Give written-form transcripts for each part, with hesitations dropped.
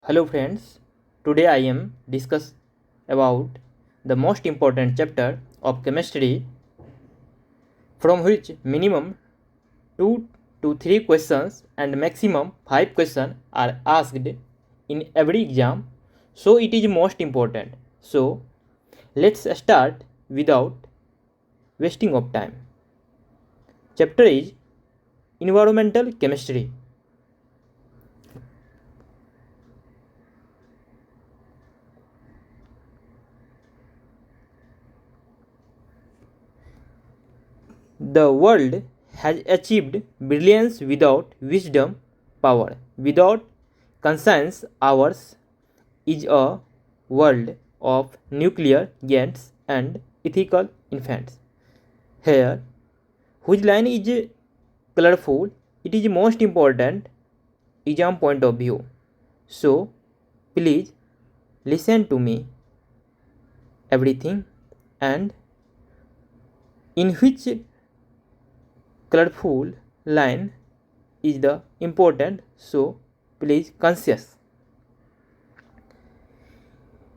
Hello friends, today I am discuss about the most important chapter of chemistry from which minimum 2 to 3 questions and maximum 5 questions are asked in every exam, so it is most important. So let's start without wasting of time. Chapter is environmental chemistry. The world has achieved brilliance without wisdom, power. Without conscience, ours is a world of nuclear giants and ethical infants. Here, whose line is colorful, it is most important exam point of view. So, please listen to me everything and in which colorful line is the important, so please conscious.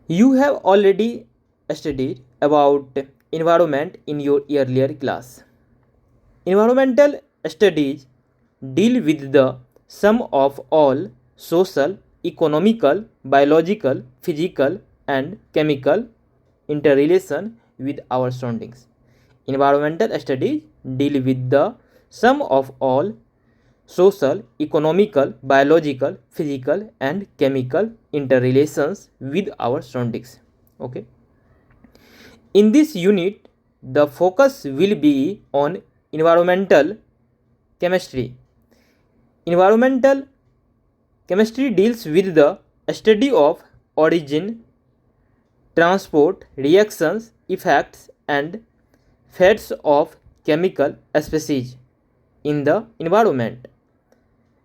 You have already studied about environment in your earlier class. Environmental studies deal with the sum of all social, economical, biological, physical and chemical interrelation with our surroundings. Environmental studies deal with the sum of all social, economical, biological, physical and chemical interrelations with our surroundings. Okay. In this unit, the focus will be on environmental chemistry. Environmental chemistry deals with the study of origin, transport, reactions, effects and fates of chemical species in the environment.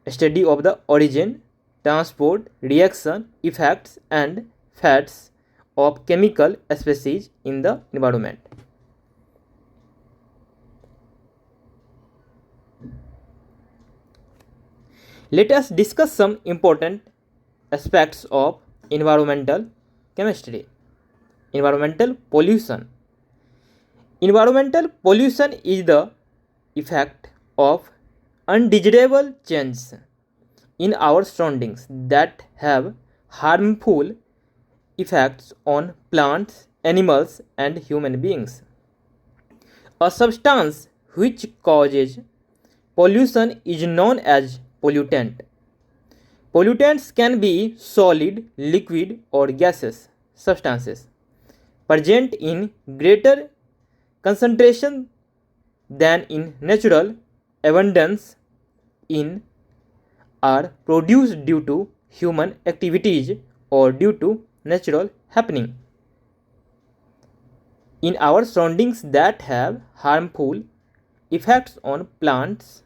Study of the origin, transport, reaction, effects and fates of chemical species in the environment. Let us discuss some important aspects of environmental chemistry. Environmental pollution. Environmental pollution is the effect of undesirable changes in our surroundings that have harmful effects on plants, animals, and human beings. A substance which causes pollution is known as pollutant. Pollutants can be solid, liquid, or gaseous substances present in greater concentration than in natural abundance in are produced due to human activities or due to natural happening in our surroundings that have harmful effects on plants,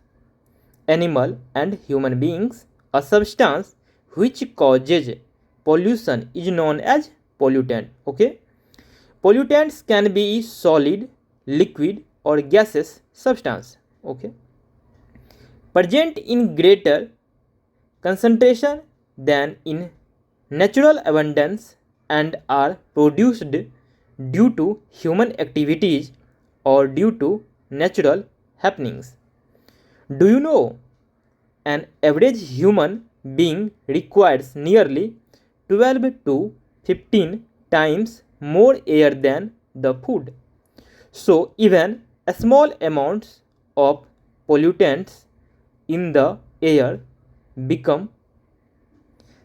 animal and human beings. A substance which causes pollution is known as pollutant. Okay, pollutants can be solid, liquid or gaseous substance. Okay, present in greater concentration than in natural abundance and are produced due to human activities or due to natural happenings. Do you know an average human being requires nearly 12 to 15 times more air than the food? So even a small amounts of pollutants in the air become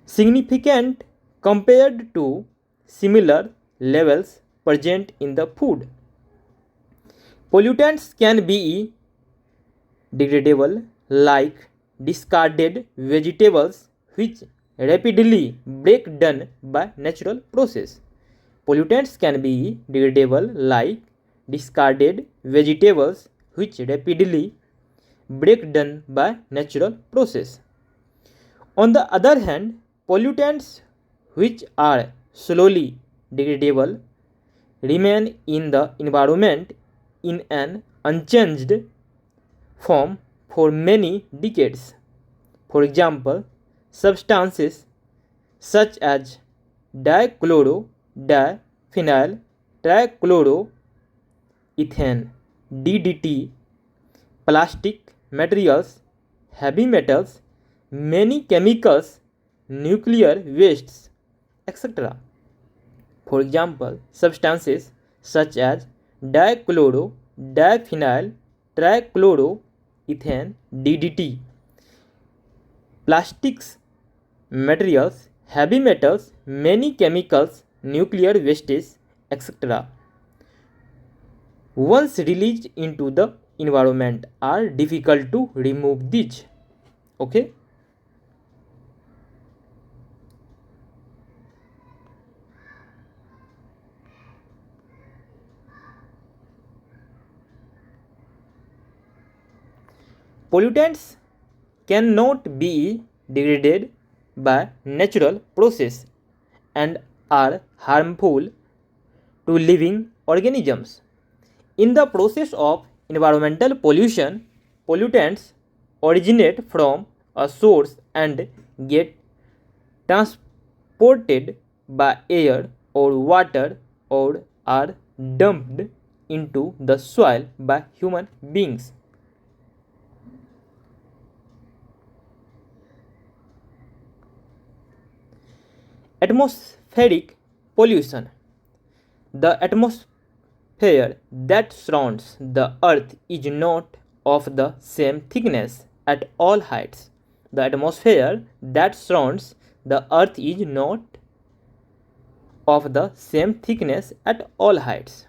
significant compared to similar levels present in the food. Pollutants can be degradable like discarded vegetables which rapidly break down by natural process. Pollutants can be degradable like discarded vegetables which rapidly break down by natural process. On the other hand, pollutants which are slowly degradable remain in the environment in an unchanged form for many decades. For example, substances such as dichloro, diphenyl, trichloroethane, DDT, plastic materials, heavy metals, many chemicals, nuclear wastes, etc. For example, substances such as dichloro, diphenyl, trichloroethane, DDT, plastics, materials, heavy metals, many chemicals, nuclear wastes, etc. once released into the environment are difficult to remove these. Okay. Pollutants cannot be degraded by natural process and are harmful to living organisms. In the process of environmental pollution, pollutants originate from a source and get transported by air or water or are dumped into the soil by human beings. Atmospheric pollution. The atmosphere that surrounds the earth is not of the same thickness at all heights. The atmosphere that surrounds the earth is not of the same thickness at all heights.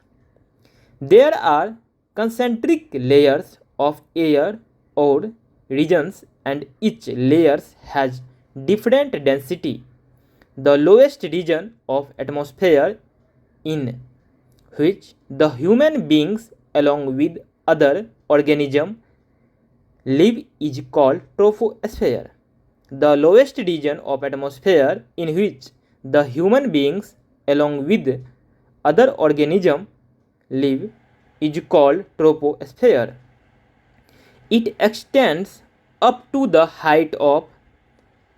There are concentric layers of air or regions, and each layer has different density. The lowest region of atmosphere in which the human beings along with other organisms live is called troposphere. The lowest region of atmosphere in which the human beings along with other organisms live is called troposphere. It extends up to the height of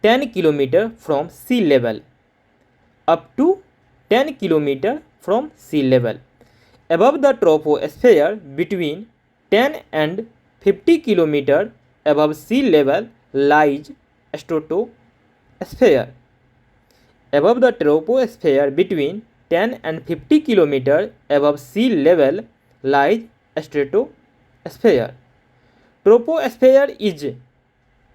10 km from sea level. Up to 10 km from sea level. Above the troposphere, between 10 and 50 km above sea level lies stratosphere. Above the troposphere, between 10 and 50 km above sea level lies stratosphere. Troposphere is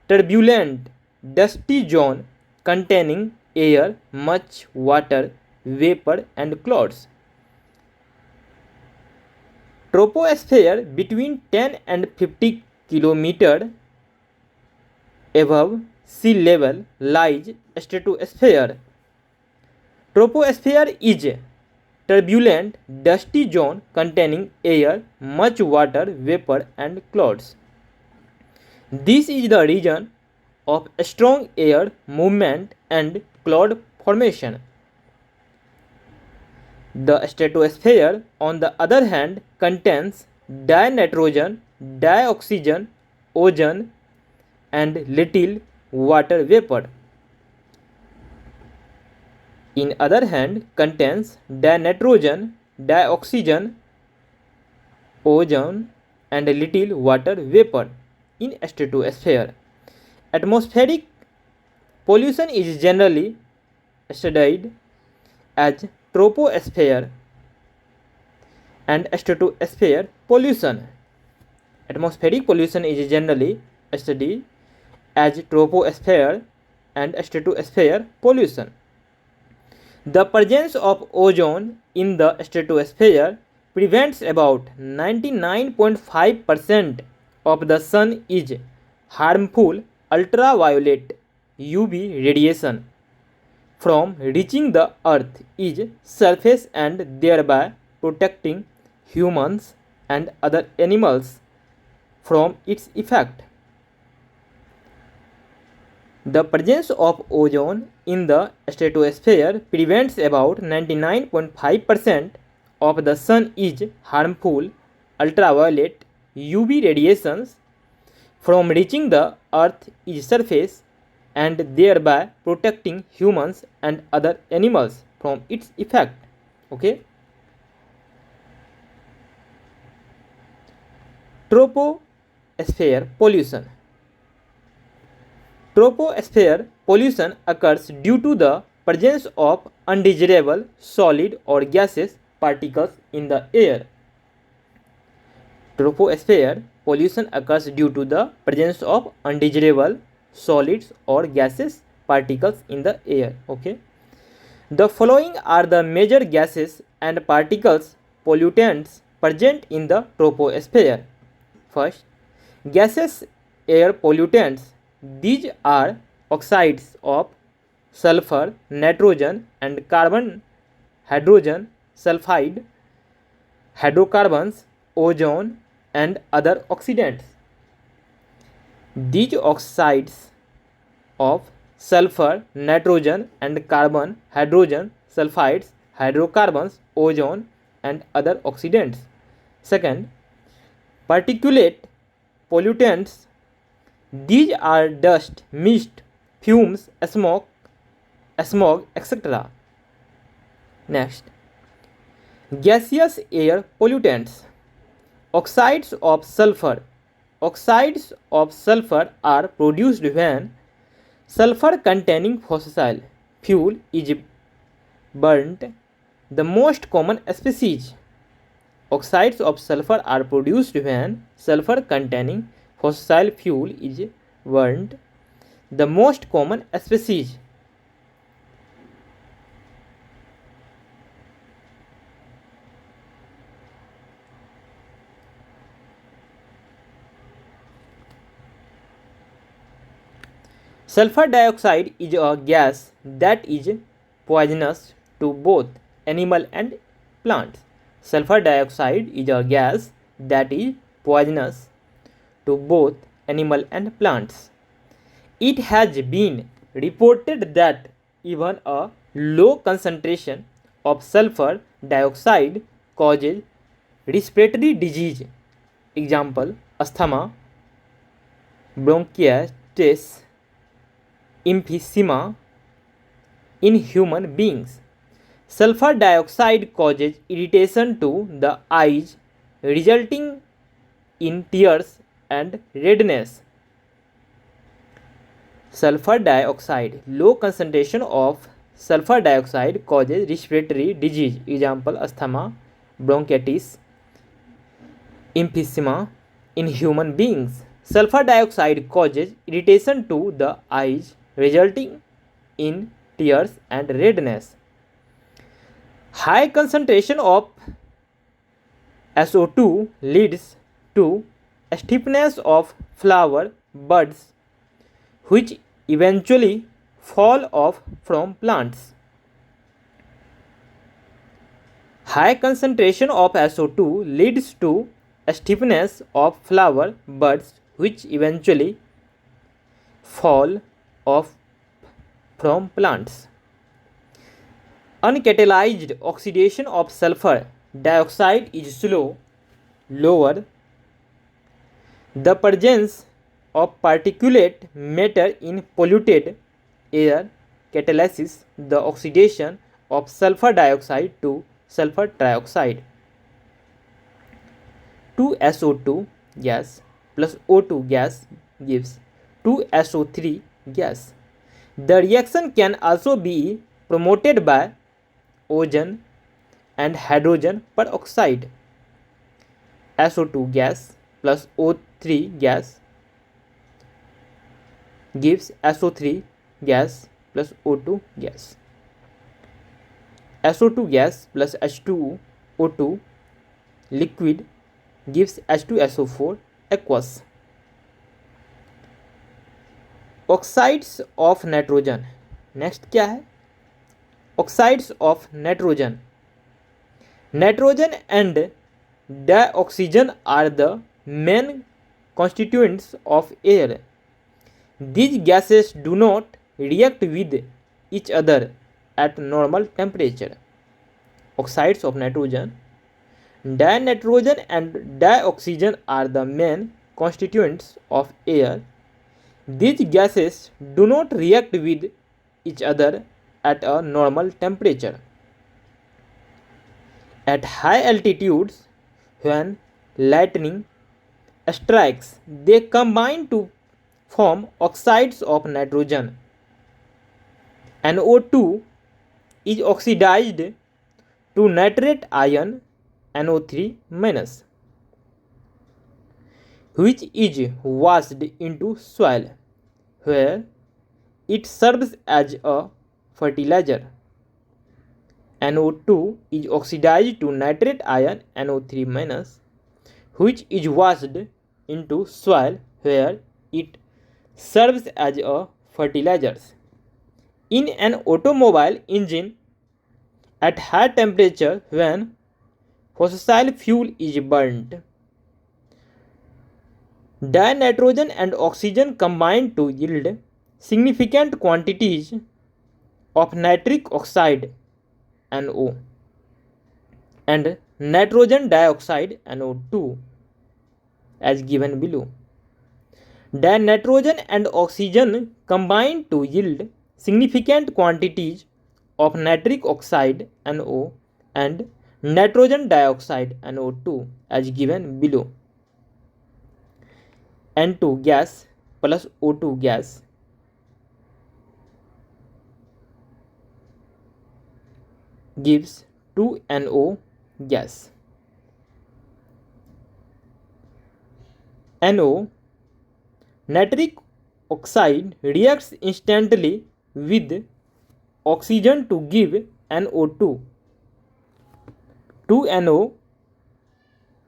turbulent, dusty zone containing air, much water, vapor and clouds. Troposphere between 10 and 50 km above sea level lies stratosphere. Troposphere is turbulent, dusty zone containing air, much water, vapor and clouds. This is the region of strong air movement and cloud formation. The stratosphere, on the other hand, contains dinitrogen, dioxygen, ozone, and little water vapor. In other hand, contains dinitrogen, dioxygen, ozone, and little water vapor in stratosphere. Atmospheric pollution is generally studied as troposphere and stratosphere pollution. Atmospheric pollution is generally studied as troposphere and stratosphere pollution. The presence of ozone in the stratosphere prevents about 99.5% of the sun is harmful ultraviolet UV radiation from reaching the Earth's surface and thereby protecting humans and other animals from its effect. The presence of ozone in the stratosphere prevents about 99.5% of the sun's harmful ultraviolet UV radiations from reaching the Earth's surface and thereby protecting humans and other animals from its effect. Okay. Troposphere pollution. Troposphere pollution occurs due to the presence of undesirable solid or gaseous particles in the air. Troposphere pollution occurs due to the presence of undesirable solids or gaseous particles in the air. Okay. The following are the major gases and particles pollutants present in the troposphere. First, gaseous air pollutants. These are oxides of sulfur, nitrogen, and carbon, hydrogen sulfide, hydrocarbons, ozone, and other oxidants. These oxides of sulfur, nitrogen, and carbon, hydrogen sulfides, hydrocarbons, ozone, and other oxidants. Second, particulate pollutants. These are dust, mist, fumes, smoke, etc. Next, gaseous air pollutants. Oxides of sulfur. Oxides of sulfur are produced when sulfur containing fossil fuel is burnt. The most common species. Oxides of sulfur are produced when sulfur containing fossil fuel is burnt. The most common species. Sulfur dioxide is a gas that is poisonous to both animal and plants. Sulfur dioxide is a gas that is poisonous to both animal and plants. It has been reported that even a low concentration of sulfur dioxide causes respiratory disease. Example: asthma, bronchitis, emphysema in human beings. Sulfur dioxide causes irritation to the eyes, resulting in tears and redness. Sulfur dioxide. Low concentration of sulfur dioxide causes respiratory disease. Example: asthma, bronchitis, emphysema in human beings. Sulfur dioxide causes irritation to the eyes, resulting in tears and redness. High concentration of SO2 leads to stiffness of flower buds, which eventually fall off from plants. High concentration of SO2 leads to stiffness of flower buds, which eventually fall off from plants. Uncatalyzed oxidation of sulfur dioxide is lower. The presence of particulate matter in polluted air catalyzes the oxidation of sulfur dioxide to sulfur trioxide. 2SO2 gas plus O2 gas gives 2SO3 gas. The reaction can also be promoted by ozone and hydrogen peroxide. SO2 gas plus O3 gas gives SO3 gas plus O2 gas. SO2 gas plus H2O2 liquid gives H2SO4 aqueous. Oxides of nitrogen. Next क्या है? Oxides of nitrogen. Nitrogen and dioxygen are the main constituents of air. These gases do not react with each other at normal temperature. Oxides of nitrogen, dinitrogen and dioxygen are the main constituents of air. These gases do not react with each other at a normal temperature. At high altitudes, when lightning strikes, they combine to form oxides of nitrogen. NO2 is oxidized to nitrate ion NO3 minus, which is washed into soil, where it serves as a fertilizer. NO2 is oxidized to nitrate ion NO3 minus, which is washed into soil, where it serves as a fertilizer. In an automobile engine, at high temperature, when fossil fuel is burnt, dinitrogen and oxygen combine to yield significant quantities of nitric oxide NO and nitrogen dioxide NO2 as given below. Dinitrogen and oxygen combine to yield significant quantities of nitric oxide NO and nitrogen dioxide NO2 as given below. N2 gas plus O2 gas gives 2NO gas. NO, nitric oxide, reacts instantly with oxygen to give NO2. 2NO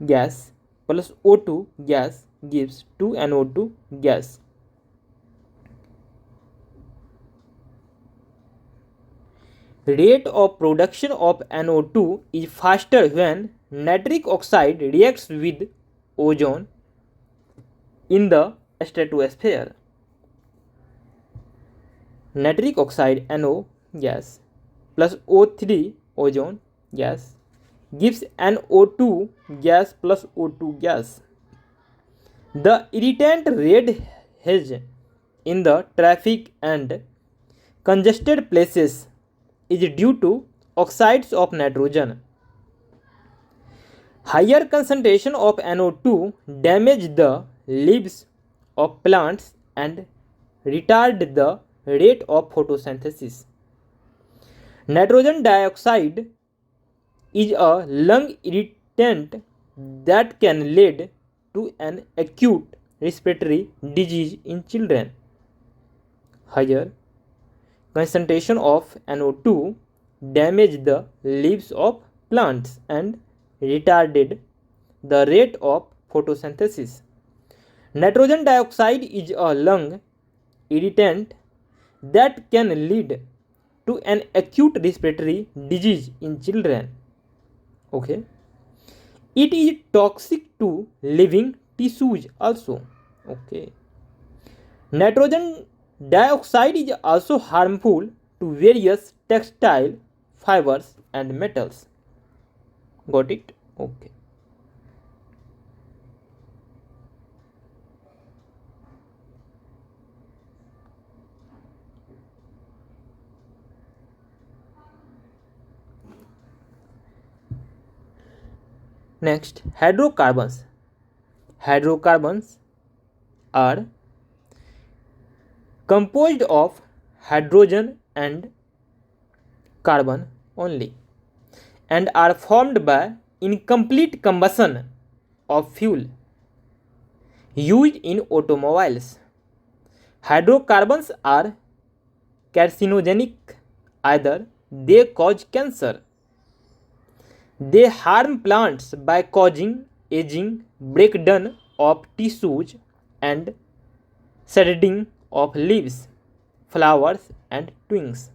gas plus O2 gas gives 2NO2 gas. Rate of production of NO2 is faster when nitric oxide reacts with ozone in the stratosphere. Nitric oxide NO gas plus O3 ozone gas gives NO2 gas plus O2 gas. The irritant red haze in the traffic and congested places is due to oxides of nitrogen. Higher concentration of NO2 damage the leaves of plants and retard the rate of photosynthesis. Nitrogen dioxide is a lung irritant that can lead to an acute respiratory disease in children. Higher concentration of NO2 damaged the leaves of plants and retarded the rate of photosynthesis. Nitrogen dioxide is a lung irritant that can lead to an acute respiratory disease in children. Okay. It is toxic to living tissues also. Okay. Nitrogen dioxide is also harmful to various textile fibers and metals. Got it? Okay. Next, hydrocarbons. Hydrocarbons are composed of hydrogen and carbon only and are formed by incomplete combustion of fuel used in automobiles. Hydrocarbons are carcinogenic, either they cause cancer, they harm plants by causing aging, breakdown of tissues, and shedding of leaves, flowers, and twigs.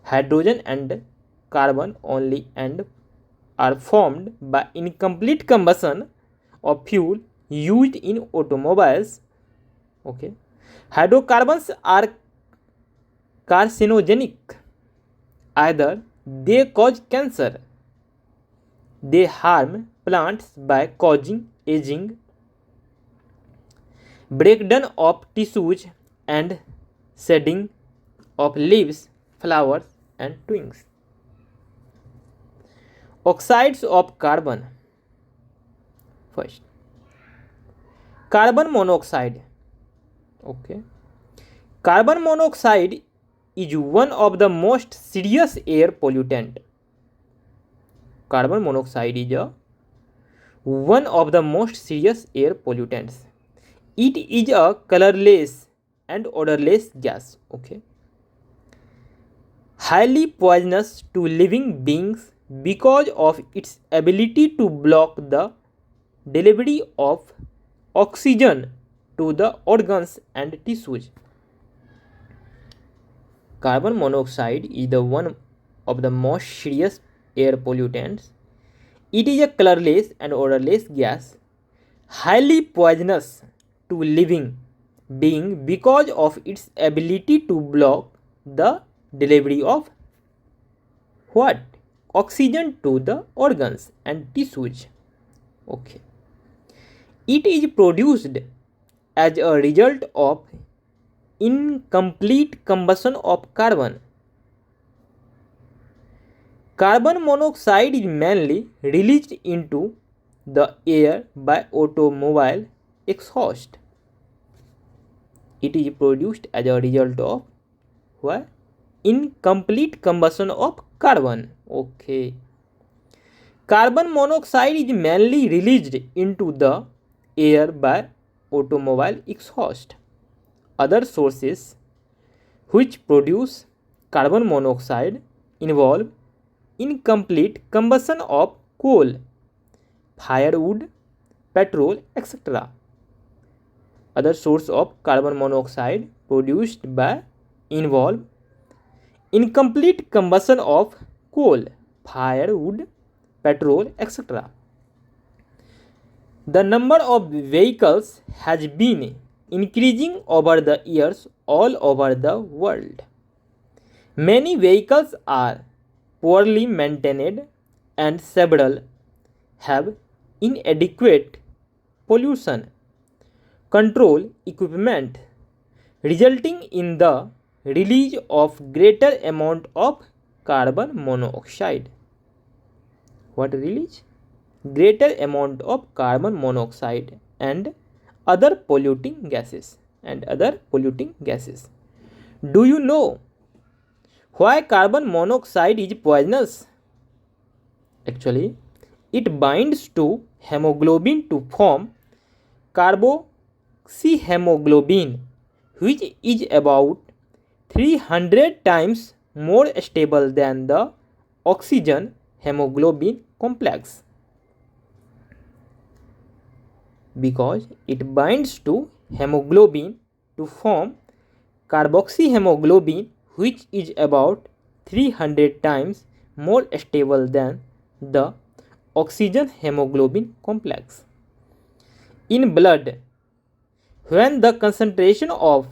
Hydrogen and carbon only and are formed by incomplete combustion of fuel used in automobiles. Okay. Hydrocarbons are carcinogenic, either they cause cancer, they harm plants by causing aging, breakdown of tissues and shedding of leaves, flowers and twigs. Oxides of carbon. First, carbon monoxide. Okay. Carbon monoxide is one of the most serious air pollutant. Carbon monoxide is one of the most serious air pollutants. It is a colorless and odorless gas. Okay. Highly poisonous to living beings because of its ability to block the delivery of oxygen to the organs and tissues. Carbon monoxide is the one of the most serious air pollutants. It is a colorless and odorless gas, highly poisonous to living being because of its ability to block the delivery of what? Oxygen to the organs and tissues. Okay. It is produced as a result of incomplete combustion of carbon. Carbon monoxide is mainly released into the air by automobile exhaust. It is produced as a result of what? Incomplete combustion of carbon. Okay. Carbon monoxide is mainly released into the air by automobile exhaust. Other sources which produce carbon monoxide involve incomplete combustion of coal, firewood, petrol, etc. Other source of carbon monoxide produced by involve incomplete combustion of coal, firewood, petrol, etc. The number of vehicles has been increasing over the years all over the world. Many vehicles are poorly maintained and several have inadequate pollution control equipment, resulting in the release of greater amount of carbon monoxide. What release? Greater amount of carbon monoxide and other polluting gases. Do you know why carbon monoxide is poisonous? Actually, it binds to hemoglobin to form carboxyhemoglobin, which is about 300 times more stable than the oxygen hemoglobin complex. Because it binds to hemoglobin to form carboxyhemoglobin, which is about 300 times more stable than the oxygen hemoglobin complex. In blood, when the concentration of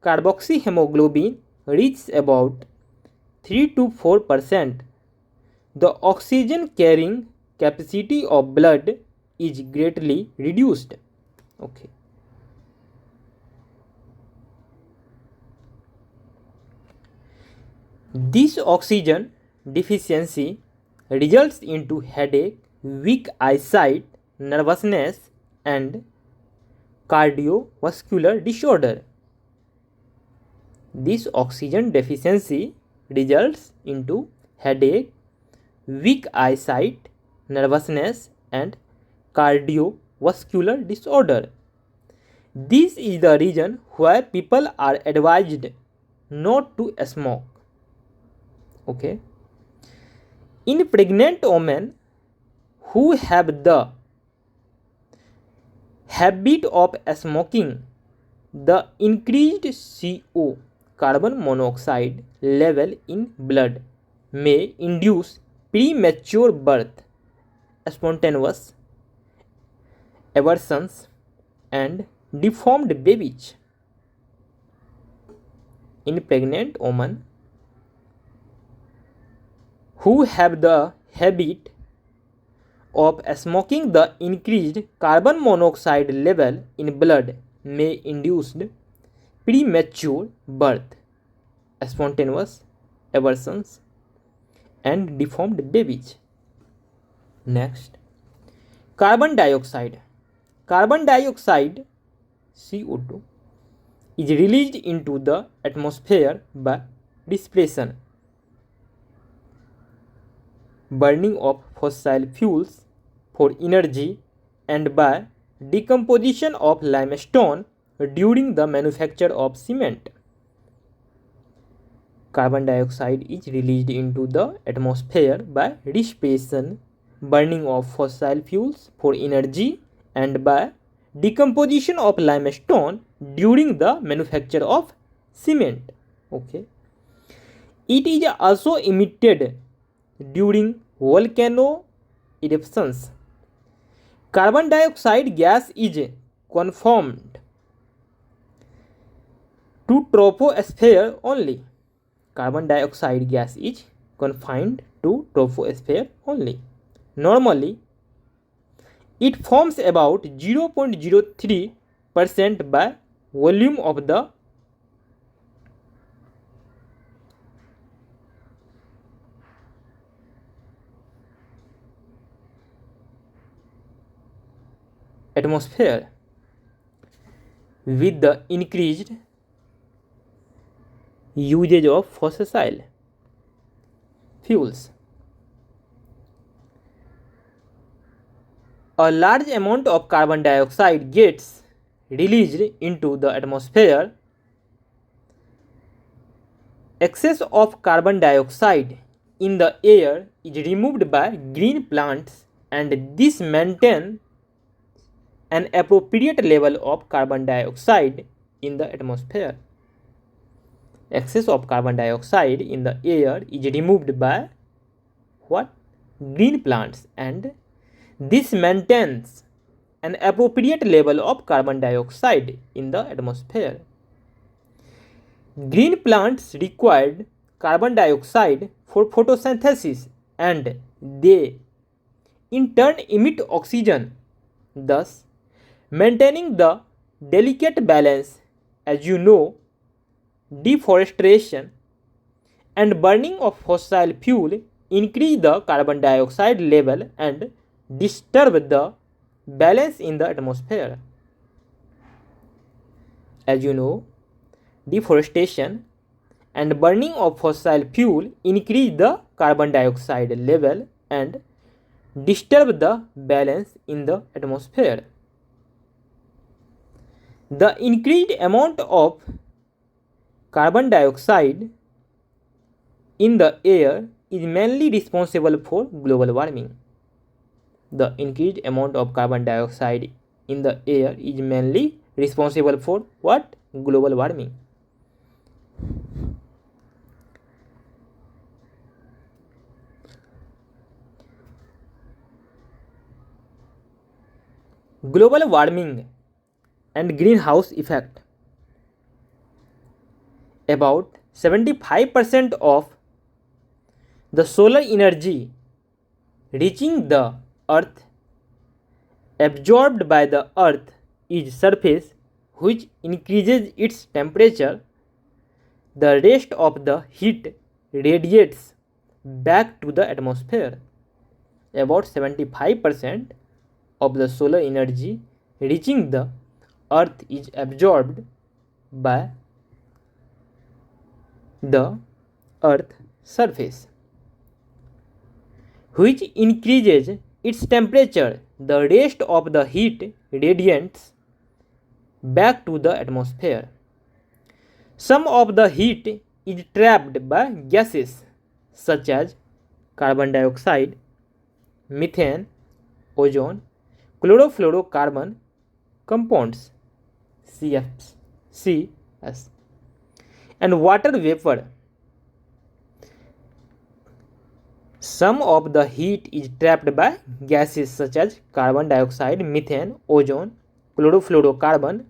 carboxyhemoglobin reaches about 3 to 4%, the oxygen carrying capacity of blood is greatly reduced. Okay. This oxygen deficiency results into headache, weak eyesight, nervousness and cardiovascular disorder. This oxygen deficiency results into headache, weak eyesight, nervousness and cardiovascular disorder. This is the reason why people are advised not to smoke. Okay. In pregnant women who have the habit of smoking, the increased CO carbon monoxide level in blood may induce premature birth, spontaneous abortions and deformed babies. In pregnant women who have the habit of smoking, the increased carbon monoxide level in blood may induce premature birth, spontaneous abortions, and deformed babies. Next, carbon dioxide. Carbon dioxide CO2 is released into the atmosphere by respiration, burning of fossil fuels for energy, and by decomposition of limestone during the manufacture of cement. Carbon dioxide is released into the atmosphere by respiration, burning of fossil fuels for energy, and by decomposition of limestone during the manufacture of cement. Okay. It is also emitted during volcano eruptions. Carbon dioxide gas is confined to troposphere only. Carbon dioxide gas is confined to troposphere only. Normally, it forms about 0.03% by volume of the atmosphere. With the increased usage of fossil fuels, a large amount of carbon dioxide gets released into the atmosphere. Excess of carbon dioxide in the air is removed by green plants, and this maintains an appropriate level of carbon dioxide in the atmosphere. Excess of carbon dioxide in the air is removed by what? Green plants, and this maintains an appropriate level of carbon dioxide in the atmosphere. Green plants required carbon dioxide for photosynthesis, and they in turn emit oxygen, thus maintaining the delicate balance. As you know, deforestation and burning of fossil fuel increase the carbon dioxide level and disturb the balance in the atmosphere. As you know, deforestation and burning of fossil fuel increase the carbon dioxide level and disturb the balance in the atmosphere. The increased amount of carbon dioxide in the air is mainly responsible for global warming. The increased amount of carbon dioxide in the air is mainly responsible for what? Global warming. Global warming and greenhouse effect. About 75% of the solar energy reaching the earth absorbed by the earth is surface, which increases its temperature. The rest of the heat radiates back to the atmosphere. About 75% of the solar energy reaching the earth is absorbed by the earth surface, which increases its temperature. The rest of the heat radiates back to the atmosphere. Some of the heat is trapped by gases such as carbon dioxide, methane, ozone, chlorofluorocarbon compounds CFCs, and water vapor. Some of the heat is trapped by gases such as carbon dioxide, methane, ozone, chlorofluorocarbon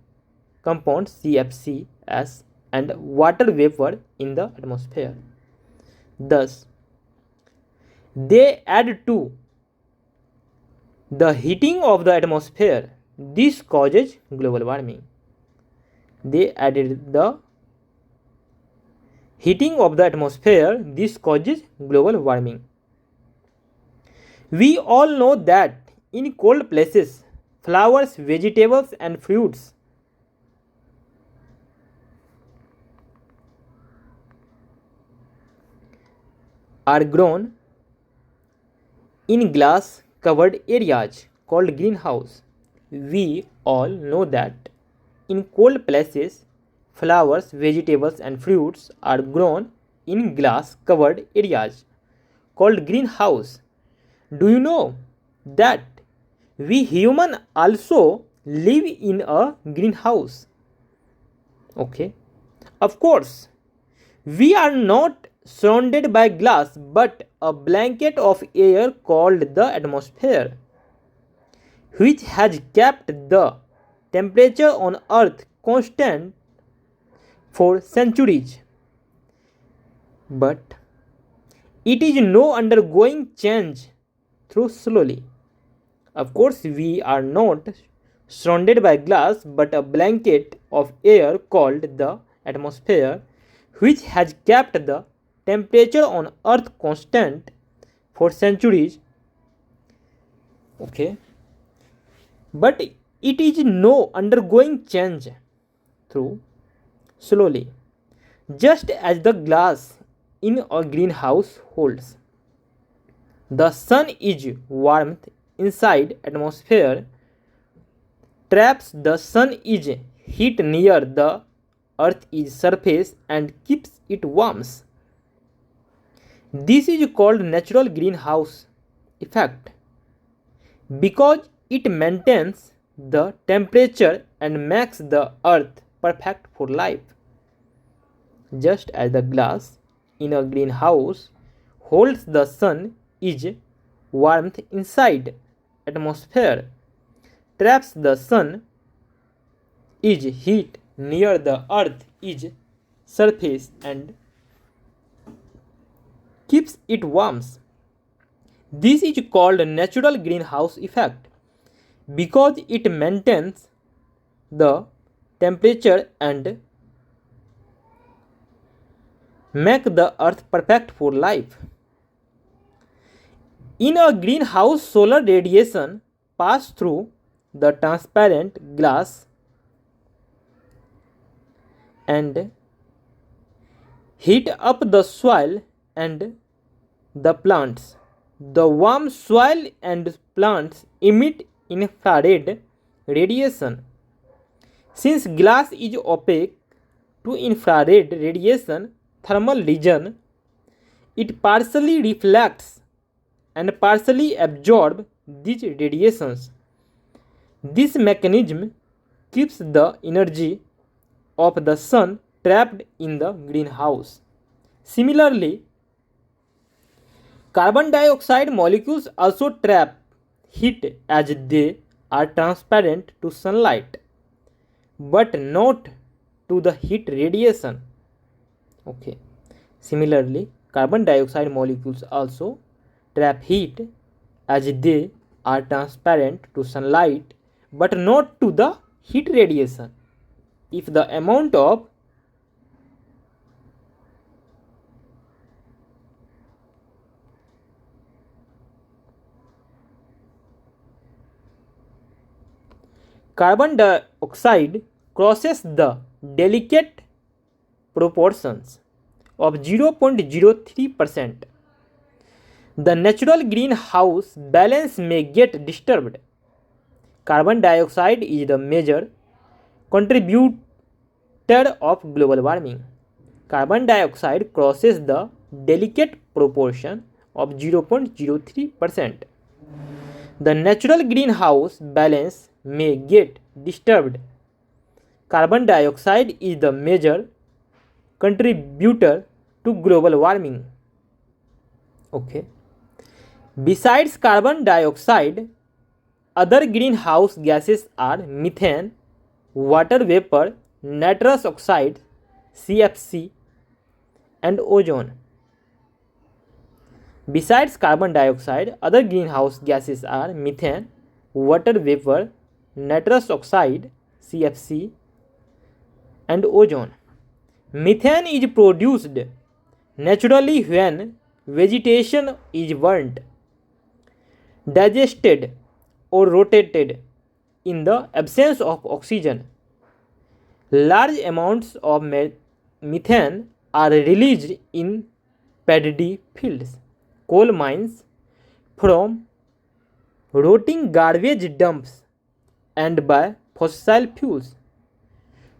compounds CFCs, and water vapor in the atmosphere. Thus, they add to the heating of the atmosphere. This causes global warming. they added the heating of the atmosphere. This causes global warming. We all know that in cold places, flowers, vegetables, and fruits are grown in glass covered areas called greenhouse. We all know that in cold places, flowers, vegetables, and fruits are grown in glass covered areas called greenhouse. Do you know that we human also live in a greenhouse? Okay. Of course, we are not surrounded by glass but a blanket of air called the atmosphere, which has kept the temperature on earth constant for centuries. But it is now undergoing change through slowly. Of course, we are not surrounded by glass but a blanket of air called the atmosphere, which has kept the temperature on earth constant for centuries. Okay, but it is now undergoing change through slowly, just as the glass in a greenhouse holds. The sun is warmth inside atmosphere, traps the sun is heat near the earth's surface and keeps it warm. This is called natural greenhouse effect because it maintains the temperature and makes the earth perfect for life. Just as the glass in a greenhouse holds the sun is warmth inside atmosphere, traps the sun is heat near the earth is surface and keeps it warm. This is called natural greenhouse effect because it maintains the temperature and make the earth perfect for life. In a greenhouse, solar radiation passes through the transparent glass and heat up the soil and the plants. The warm soil and plants emit infrared radiation. Since glass is opaque to infrared radiation thermal region, it partially reflects and partially absorbs these radiations. This mechanism keeps the energy of the sun trapped in the greenhouse. Similarly, carbon dioxide molecules also trap heat as they are transparent to sunlight, but not to the heat radiation. Okay. Similarly, carbon dioxide molecules also trap heat as they are transparent to sunlight, but not to the heat radiation. If the amount of carbon dioxide crosses the delicate proportions of 0.03%, the natural greenhouse balance may get disturbed. Carbon dioxide is the major contributor of global warming. Carbon dioxide crosses the delicate proportion of 0.03%. The natural greenhouse balance may get disturbed. Carbon dioxide is the major contributor to global warming. Okay. Besides carbon dioxide, other greenhouse gases are methane, water vapor, nitrous oxide, CFC, and ozone. Besides carbon dioxide, other greenhouse gases are methane, water vapor, nitrous oxide, CFC, and ozone. Methane is produced naturally when vegetation is burnt, digested, or rotated in the absence of oxygen. Large amounts of methane are released in paddy fields, coal mines, from rotting garbage dumps, and by fossil fuels.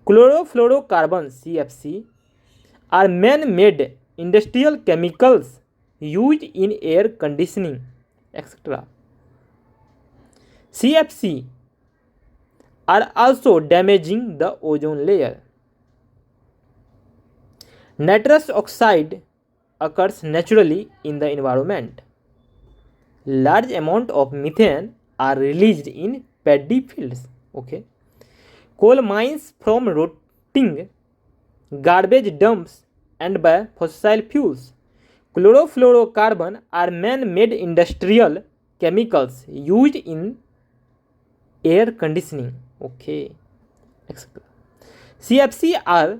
Chlorofluorocarbons (CFC) are man-made industrial chemicals used in air conditioning, etc. CFC are also damaging the ozone layer. Nitrous oxide occurs naturally in the environment. Large amount of methane are released in paddy fields. Okay. Coal mines from rotting garbage dumps and by fossil fuels. Chlorofluorocarbons are man-made industrial chemicals used in air conditioning. Okay. CFC are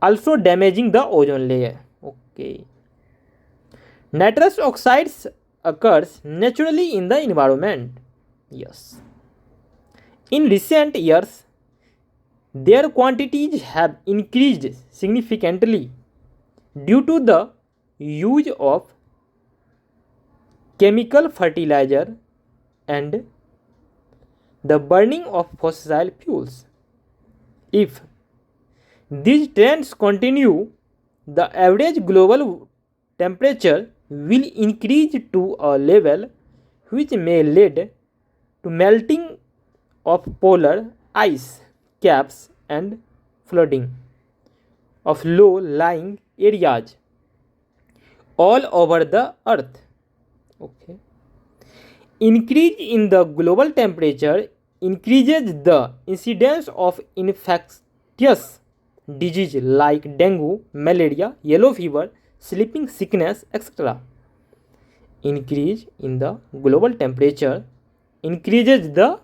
also damaging the ozone layer. Okay. Nitrous oxides occurs naturally in the environment. Yes. In recent years, their quantities have increased significantly due to the use of chemical fertilizer and the burning of fossil fuels. If these trends continue, the average global temperature will increase to a level which may lead to melting of polar ice caps and flooding of low-lying areas all over the earth. Okay. Increase in the global temperature increases the incidence of infectious disease like dengue, malaria, yellow fever, sleeping sickness, etc. Increase in the global temperature increases the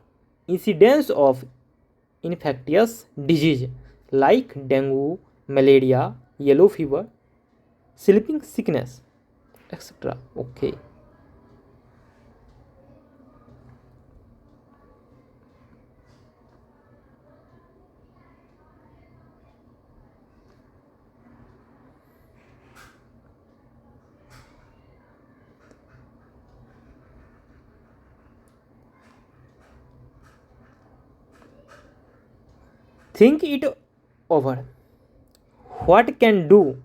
incidence of infectious disease like dengue, malaria, yellow fever, sleeping sickness, etc. Okay. Think it over. What can do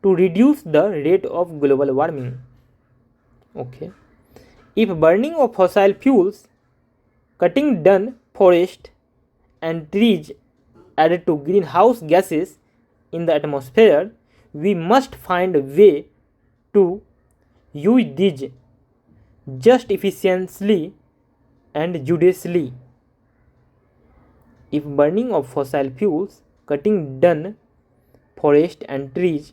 to reduce the rate of global warming? Okay. If burning of fossil fuels, cutting down forest and trees added to greenhouse gases in the atmosphere, we must find a way to use these just efficiently and judiciously. If burning of fossil fuels, cutting down forest and trees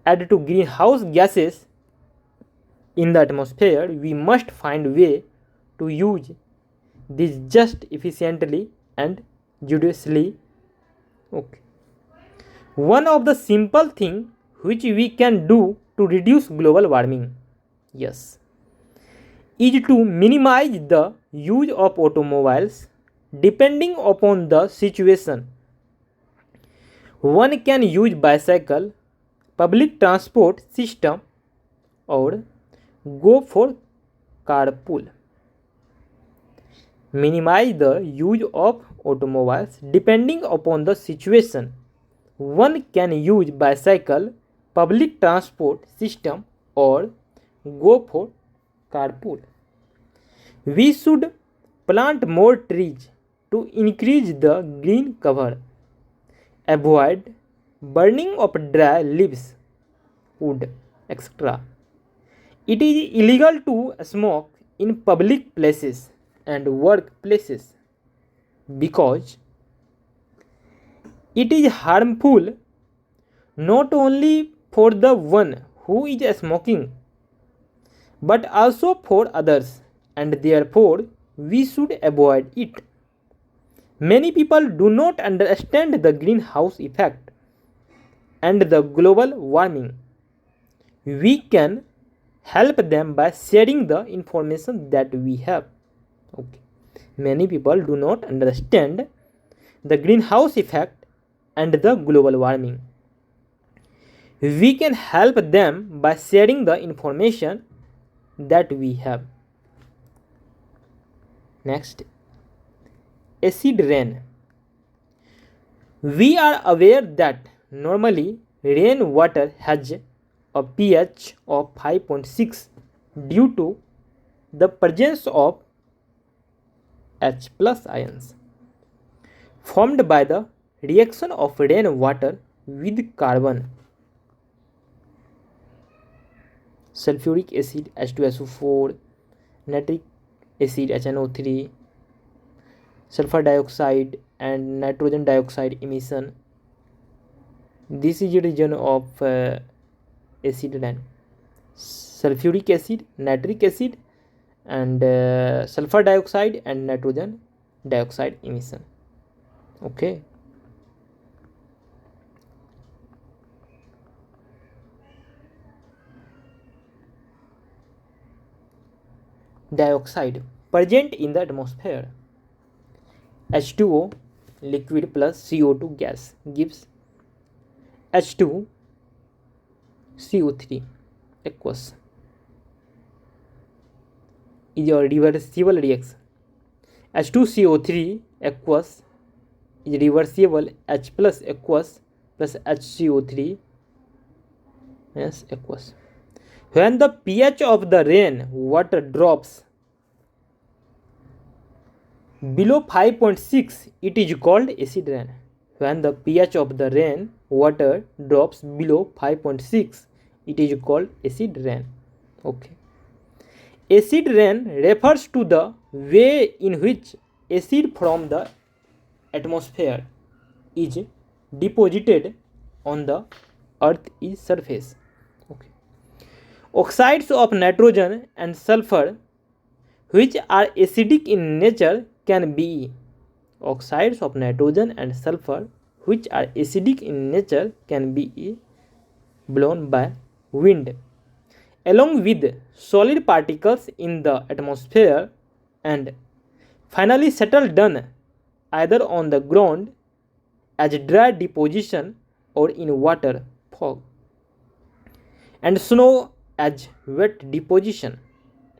add to greenhouse gases in the atmosphere, we must find way to use this just efficiently and judiciously. Okay. One of the simple things which we can do to reduce global warming, yes, is to minimize the use of automobiles. Depending upon the situation, one can use bicycle, public transport system, or go for carpool. Minimize the use of automobiles. Depending upon the situation, one can use bicycle, public transport system, or go for carpool. We should plant more trees to increase the green cover. Avoid burning of dry leaves, wood, etc. It is illegal to smoke in public places and workplaces because it is harmful not only for the one who is smoking but also for others, and therefore we should avoid it. Many people do not understand the greenhouse effect and the global warming. We can help them by sharing the information that we have. Okay. Many people do not understand the greenhouse effect and the global warming. We can help them by sharing the information that we have. Next, acid rain. We are aware that normally rainwater has a pH of 5.6 due to the presence of H plus ions formed by the reaction of rainwater with carbon, sulfuric acid H2SO4, nitric acid HNO3, sulfur dioxide and nitrogen dioxide emission. This is the region of acid rain. Sulfuric acid, nitric acid and sulfur dioxide and nitrogen dioxide emission. Okay. Dioxide present in the atmosphere. H2O liquid plus CO2 gas gives H2CO3 aqueous. Is a reversible reaction. H2CO3 aqueous is reversible H plus aqueous plus HCO3 yes aqueous. When the pH of the rain water drops below 5.6, it is called acid rain. When the pH of the rain water drops below 5.6, it is called acid rain. Okay. Acid rain refers to the way in which acid from the atmosphere is deposited on the Earth's surface. Okay. Oxides of nitrogen and sulfur, which are acidic in nature, can be oxides of nitrogen and sulfur, which are acidic in nature, can be blown by wind, along with solid particles in the atmosphere, and finally settle down either on the ground as dry deposition or in water, fog, and snow as wet deposition.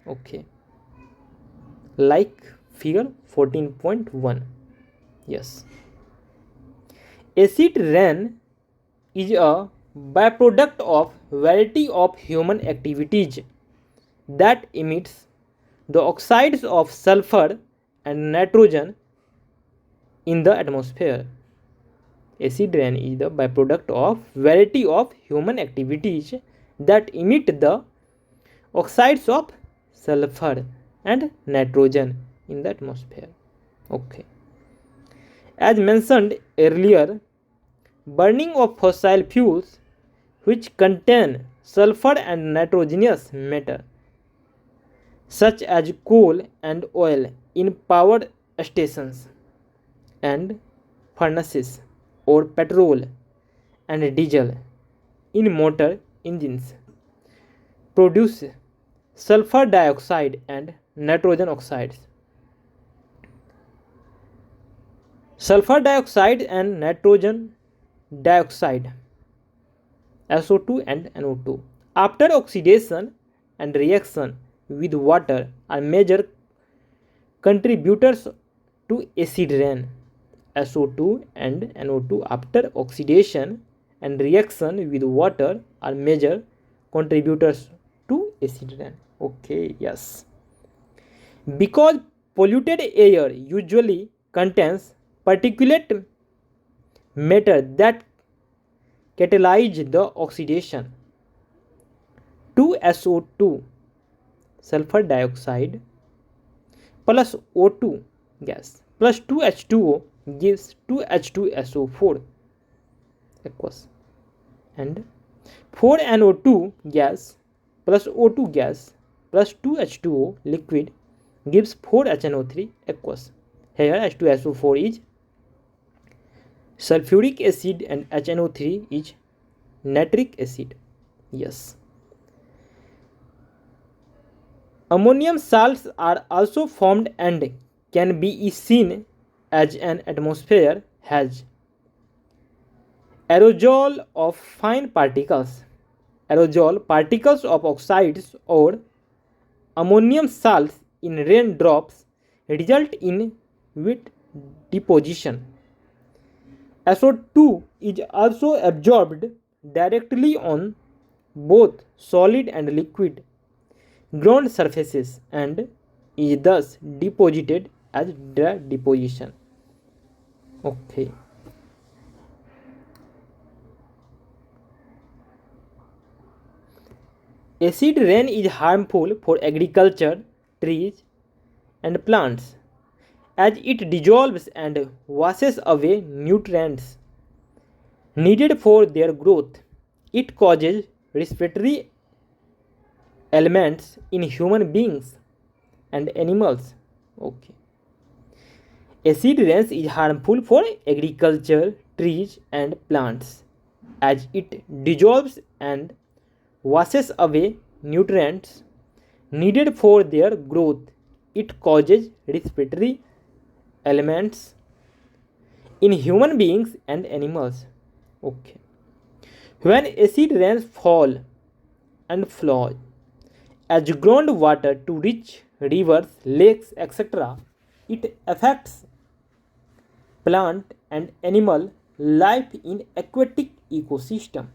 Okay, like figure 14.1. Yes, acid rain is a byproduct of variety of human activities that emits the oxides of sulfur and nitrogen in the atmosphere. Acid rain is the byproduct of variety of human activities that emit the oxides of sulfur and nitrogen in the atmosphere. Okay. As mentioned earlier, burning of fossil fuels which contain sulfur and nitrogenous matter, such as coal and oil in power stations and furnaces, or petrol and diesel in motor engines, produce sulfur dioxide and nitrogen oxides. Sulfur dioxide and nitrogen dioxide, SO2 and NO2, after oxidation and reaction with water, are major contributors to acid rain. SO2 and NO2 after oxidation and reaction with water are major contributors to acid rain. Okay, yes. Because polluted air usually contains particulate matter that catalyze the oxidation. 2SO2 sulfur dioxide plus O2 gas plus 2H2O gives 2H2SO4 aqueous, and 4NO2 gas plus O2 gas plus 2H2O liquid gives 4HNO3 aqueous. Here H2SO4 is Sulfuric acid and HNO3 is nitric acid. Yes. Ammonium salts are also formed and can be seen as an atmosphere has aerosol of fine particles. Aerosol particles of oxides or ammonium salts in raindrops result in wet deposition. SO2 is also absorbed directly on both solid and liquid ground surfaces and is thus deposited as dry deposition. Okay. Acid rain is harmful for agriculture, trees, and plants as it dissolves and washes away nutrients needed for their growth. It causes respiratory ailments in human beings and animals. Okay. Acid rain is harmful for agriculture, trees, and plants as it dissolves and washes away nutrients needed for their growth. It causes respiratory ailments in human beings and animals. Okay. When acid rains fall and flow as groundwater to rich rivers, lakes, etc., it affects plant and animal life in aquatic ecosystem.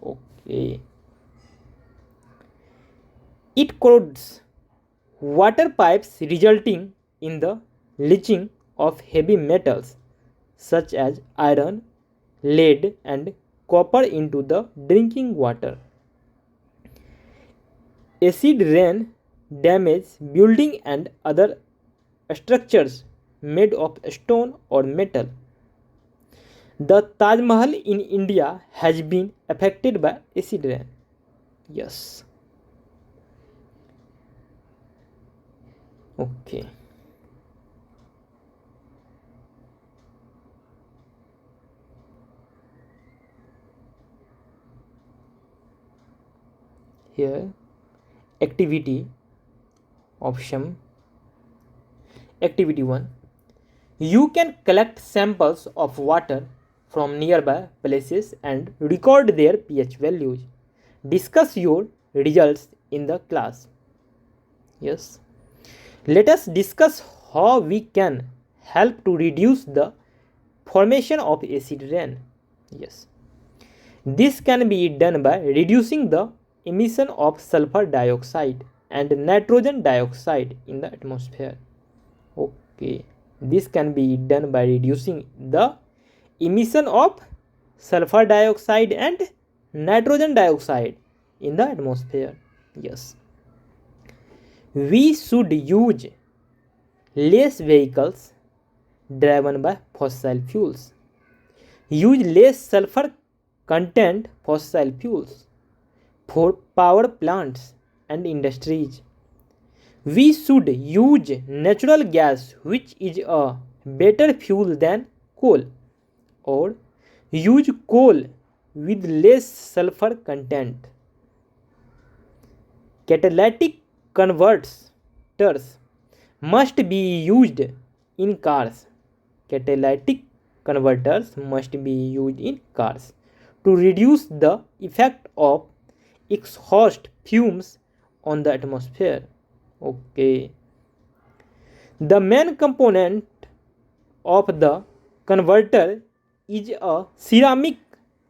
Okay. It corrodes water pipes, resulting in the leaching of heavy metals such as iron, lead, and copper into the drinking water. Acid rain damages buildings and other structures made of stone or metal. The Taj Mahal in India has been affected by acid rain. Yes. Okay. Here, activity option. Activity 1. You can collect samples of water from nearby places and record their pH values. Discuss your results in the class. Yes. Let us discuss how we can help to reduce the formation of acid rain. Yes. This can be done by reducing the emission of sulfur dioxide and nitrogen dioxide in the atmosphere. Okay. This can be done by reducing the emission of sulfur dioxide and nitrogen dioxide in the atmosphere. Yes. We should use less vehicles driven by fossil fuels. Use less sulfur content fossil fuels for power plants and industries. We should use natural gas, which is a better fuel than coal, or use coal with less sulfur content. Catalytic converters must be used in cars. Catalytic converters must be used in cars to reduce the effect of exhaust fumes on the atmosphere. Okay. The main component of the converter is a ceramic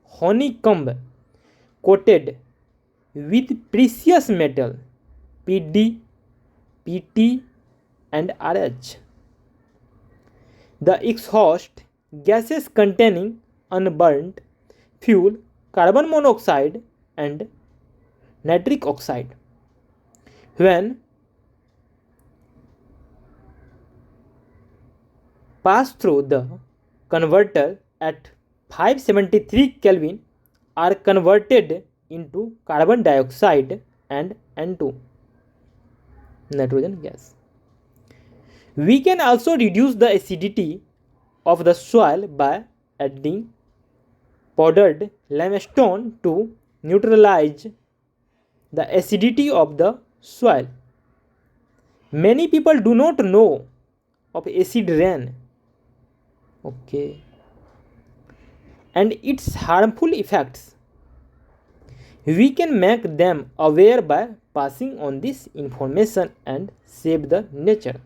honeycomb coated with precious metal PD, PT, and RH. The exhaust gases containing unburnt fuel, carbon monoxide, and nitric oxide. When pass through the converter at 573 Kelvin are converted into carbon dioxide and N2 nitrogen gas. We can also reduce the acidity of the soil by adding powdered limestone to neutralize the acidity of the soil. Many people do not know of acid rain, okay, and its harmful effects. We can make them aware by passing on this information and save the nature.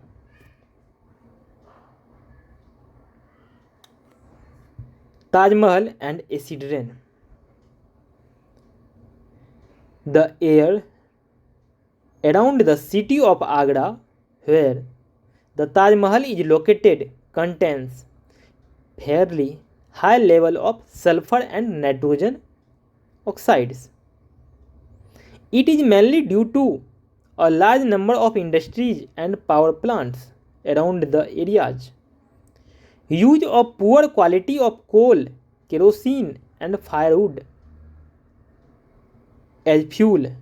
Taj Mahal and acid rain. The air around the city of Agra, where the Taj Mahal is located, contains fairly high level of sulfur and nitrogen oxides. It is mainly due to a large number of industries and power plants around the areas. Use of poor quality of coal, kerosene and firewood as fuel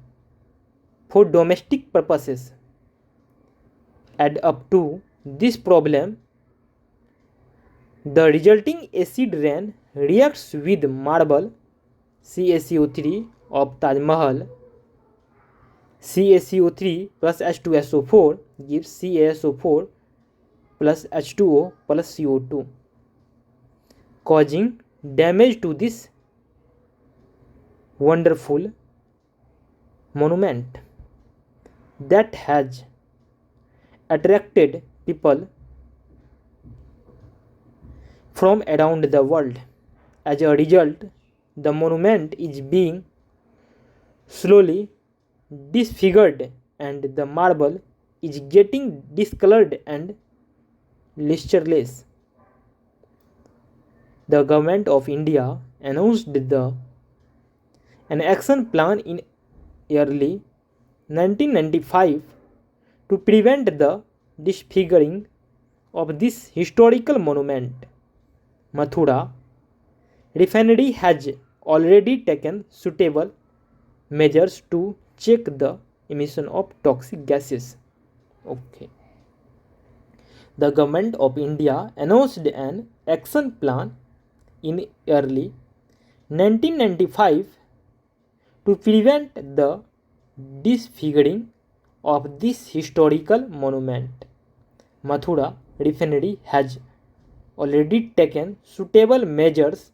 for domestic purposes add up to this problem. The resulting acid rain reacts with marble CaCO3 of Taj Mahal. CaCO3 plus H2SO4 gives CaSO4 plus H2O plus CO2, causing damage to this wonderful monument that has attracted people from around the world. As a result, the monument is being slowly disfigured and the marble is getting discolored and lustreless. The government of India announced an action plan in early 1995 to prevent the disfiguring of this historical monument. Mathura refinery has already taken suitable measures to check the emission of toxic gases. Okay. The government of India announced an action plan in early 1995 to prevent the disfiguring of this historical monument. Mathura refinery has already taken suitable measures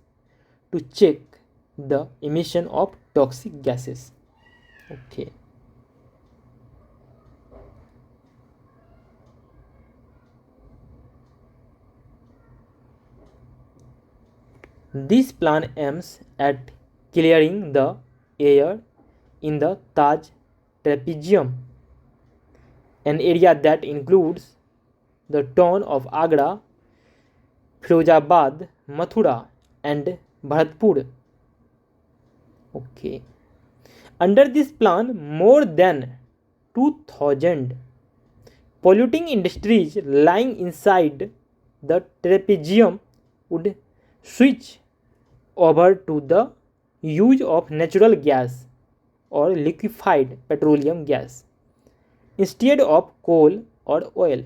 to check the emission of toxic gases. Okay. This plan aims at clearing the air in the Taj trapezium, an area that includes the town of Agra, Firozabad, Mathura and Bharatpur. Okay. Under this plan, more than 2000 polluting industries lying inside the trapezium would switch over to the use of natural gas or liquefied petroleum gas instead of coal or oil.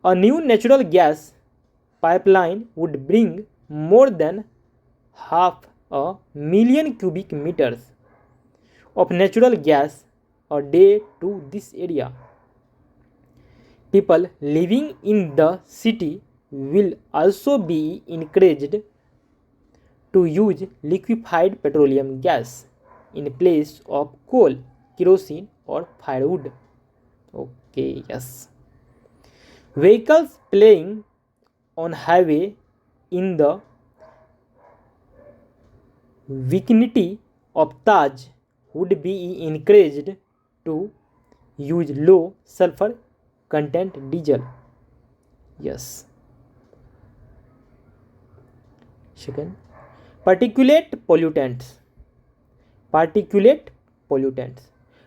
A new natural gas pipeline would bring more than 500,000 cubic meters of natural gas a day to this area. People living in the city will also be encouraged to use liquefied petroleum gas in place of coal, kerosene or firewood. Okay, yes. Vehicles plying on highway in the vicinity of Taj would be encouraged to use low sulfur content diesel. Yes. Second, particulate pollutants. Particulate pollutants.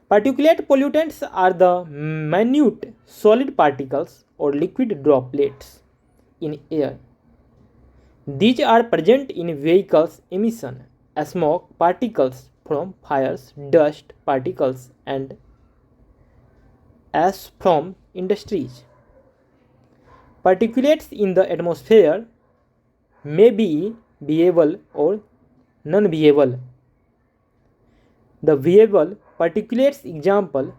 Particulate pollutants are the minute solid particles or liquid droplets in air. These are present in vehicles' emission, smoke particles from fires, dust particles, and ash from industries. Particulates in the atmosphere may be viable or non-viable. The viable particulates example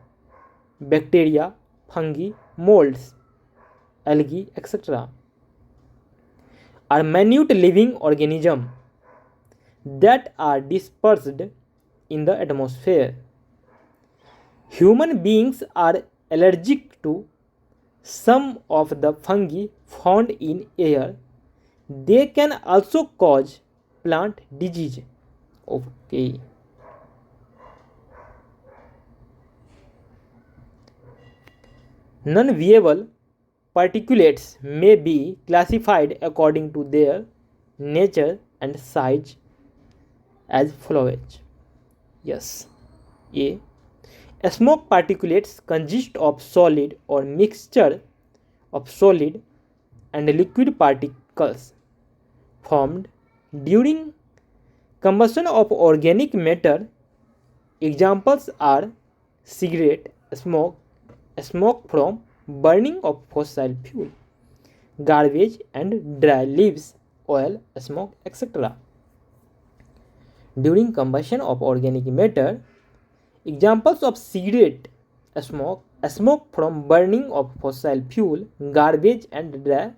bacteria, fungi, molds, algae, etc. are minute living organisms that are dispersed in the atmosphere. Human beings are allergic to some of the fungi found in air. They can also cause plant disease. Okay. Non-viable particulates may be classified according to their nature and size as follows. Yes. A. Smoke particulates consist of solid or mixture of solid and liquid particles formed during combustion of organic matter. Examples are cigarette smoke, smoke from burning of fossil fuel, garbage and dry leaves, oil smoke, etc. During combustion of organic matter, examples of cigarette smoke from burning of fossil fuel, garbage and dry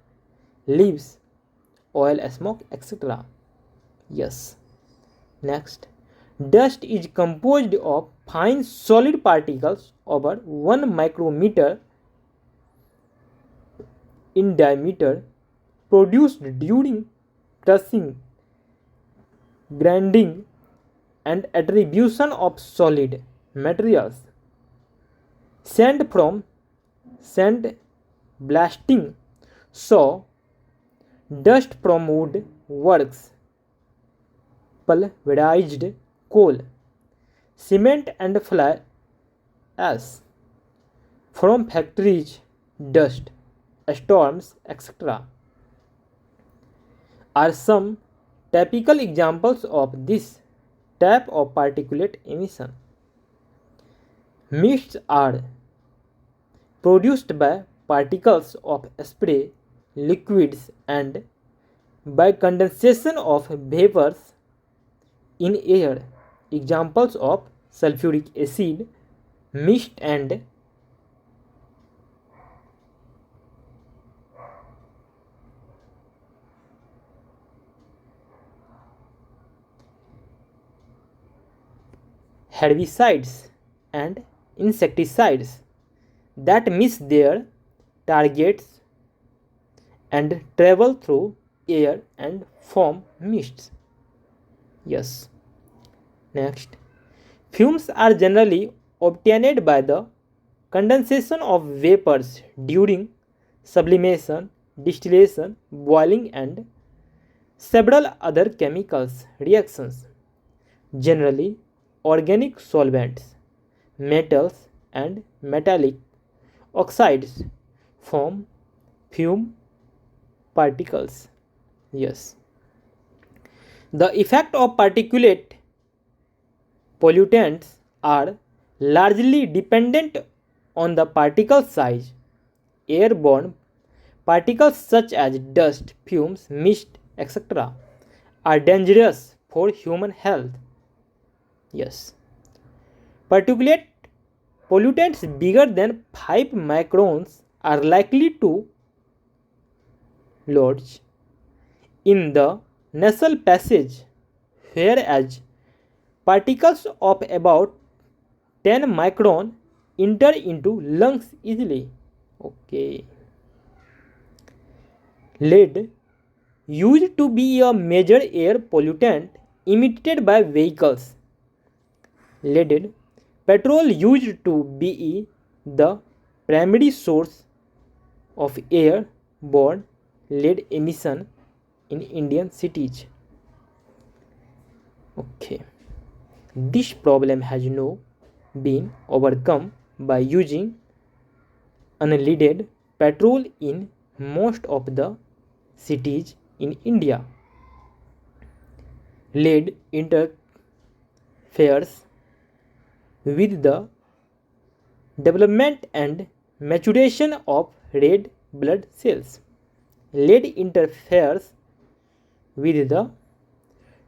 leaves, oil smoke, etc. Yes. Next, dust is composed of fine solid particles over 1 micrometer in diameter produced during crushing, grinding and attribution of solid materials. Sand from sand blasting, saw, dust from wood works, pulverized coal, cement and fly ash from factories, dust, storms, etc. are some typical examples of this type of particulate emission. Mists are produced by particles of spray, liquids and by condensation of vapors in air. Examples of sulfuric acid mist and herbicides and insecticides that miss their targets and travel through air and form mists. Yes. Next, fumes are generally obtained by the condensation of vapors during sublimation, distillation, boiling and several other chemicals reactions. Generally, organic solvents, metals and metallic oxides form fume particles. Yes. The effect of particulate pollutants are largely dependent on the particle size. Airborne particles such as dust, fumes, mist, etc. are dangerous for human health. Yes. Particulate pollutants bigger than 5 microns are likely to lodge in the nasal passage, whereas particles of about 10 micron enter into lungs easily. Okay. Lead used to be a major air pollutant emitted by vehicles. Leaded petrol used to be the primary source of airborne lead emission in Indian cities. Okay. This problem has now been overcome by using unleaded petrol in most of the cities in India. Lead interferes with the development and maturation of red blood cells. Lead interferes with the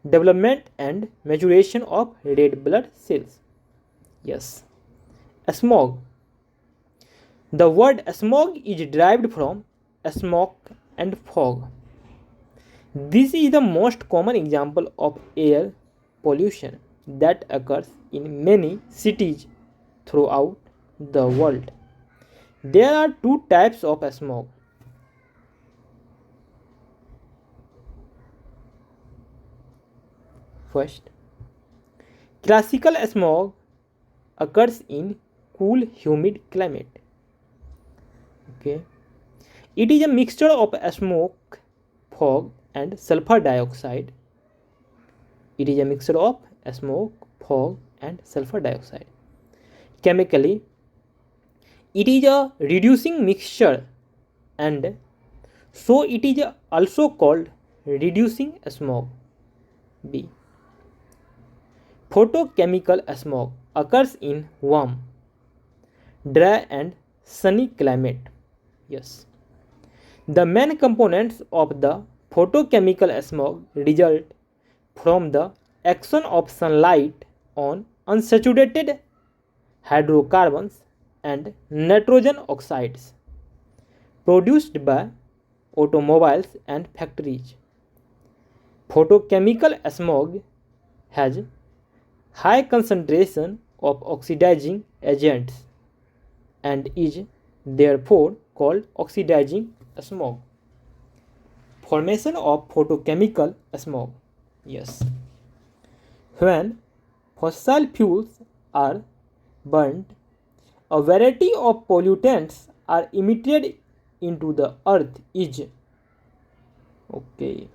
development and maturation of red blood cells. Yes. Smog. The word smog is derived from smoke and fog. This is the most common example of air pollution that occurs in many cities throughout the world. There are two types of smog. First, classical smog occurs in cool, humid climate. Okay, it is a mixture of smoke, fog, and sulfur dioxide. It is a mixture of smoke, fog, and sulfur dioxide. Chemically, it is a reducing mixture, and so it is also called reducing smog. B. Photochemical smog occurs in warm, dry, and sunny climate. Yes. The main components of the photochemical smog result from the action of sunlight on unsaturated hydrocarbons and nitrogen oxides produced by automobiles and factories. Photochemical smog has high concentration of oxidizing agents and is therefore called oxidizing smog. Formation of photochemical smog. Yes. When fossil fuels are burnt, a variety of pollutants are emitted into the earth is okay.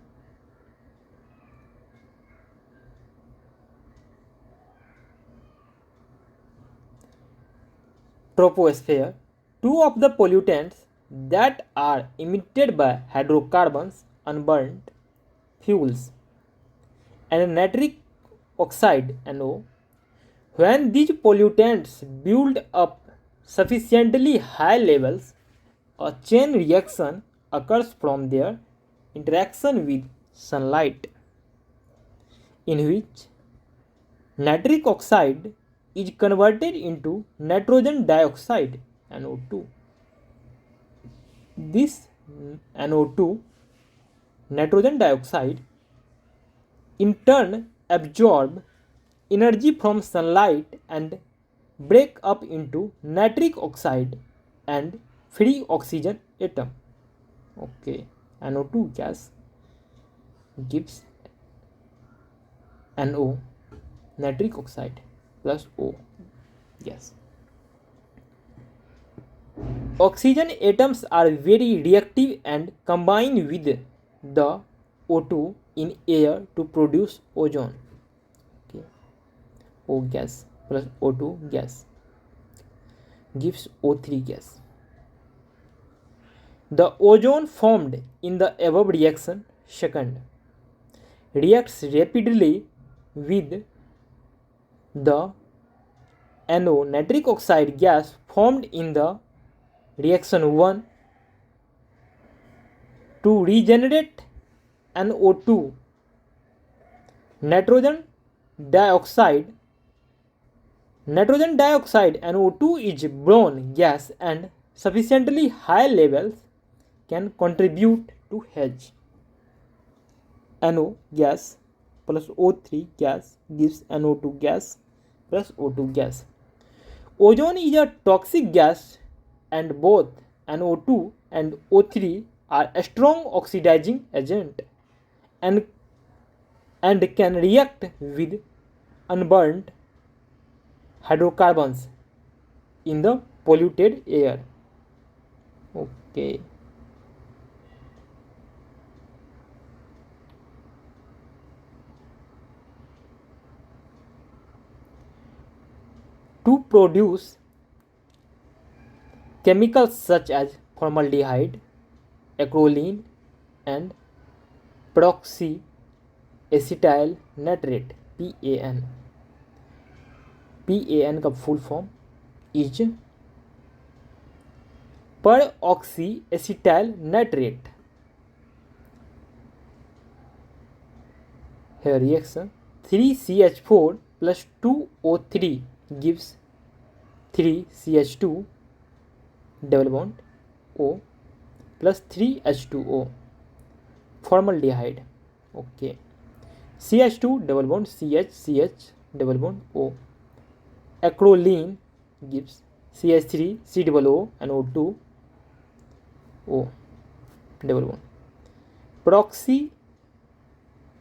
Troposphere. Two of the pollutants that are emitted by hydrocarbons, unburnt fuels, and nitric oxide NO. When these pollutants build up sufficiently high levels, a chain reaction occurs from their interaction with sunlight, in which nitric oxide is converted into nitrogen dioxide NO2. This NO2, nitrogen dioxide, in turn absorb energy from sunlight and break up into nitric oxide and free oxygen atom. Okay, NO2 gas gives NO, nitric oxide plus O gas. Oxygen atoms are very reactive and combine with the O2 in air to produce ozone. Okay. O gas plus O2 gas gives O3 gas. The ozone formed in the above reaction second reacts rapidly with the NO, nitric oxide gas formed in the reaction 1 to regenerate NO2. Nitrogen dioxide NO2 is brown gas and sufficiently high levels can contribute to H. NO gas plus O3 gas gives NO2 gas plus O2 gas. Ozone is a toxic gas and both NO2 and O3 are a strong oxidizing agent and can react with unburnt hydrocarbons in the polluted air. Okay. To produce chemicals such as formaldehyde, acrolein, and peroxyacetyl nitrate PAN. PAN का full form is peroxyacetyl nitrate. Here reaction 3CH4 plus 2O3 gives 3CH2 double bond O plus 3H2O formaldehyde. Okay, CH2 double bond CH double bond O. Acrolein gives CH3 C double O and O2 O double bond. Proxy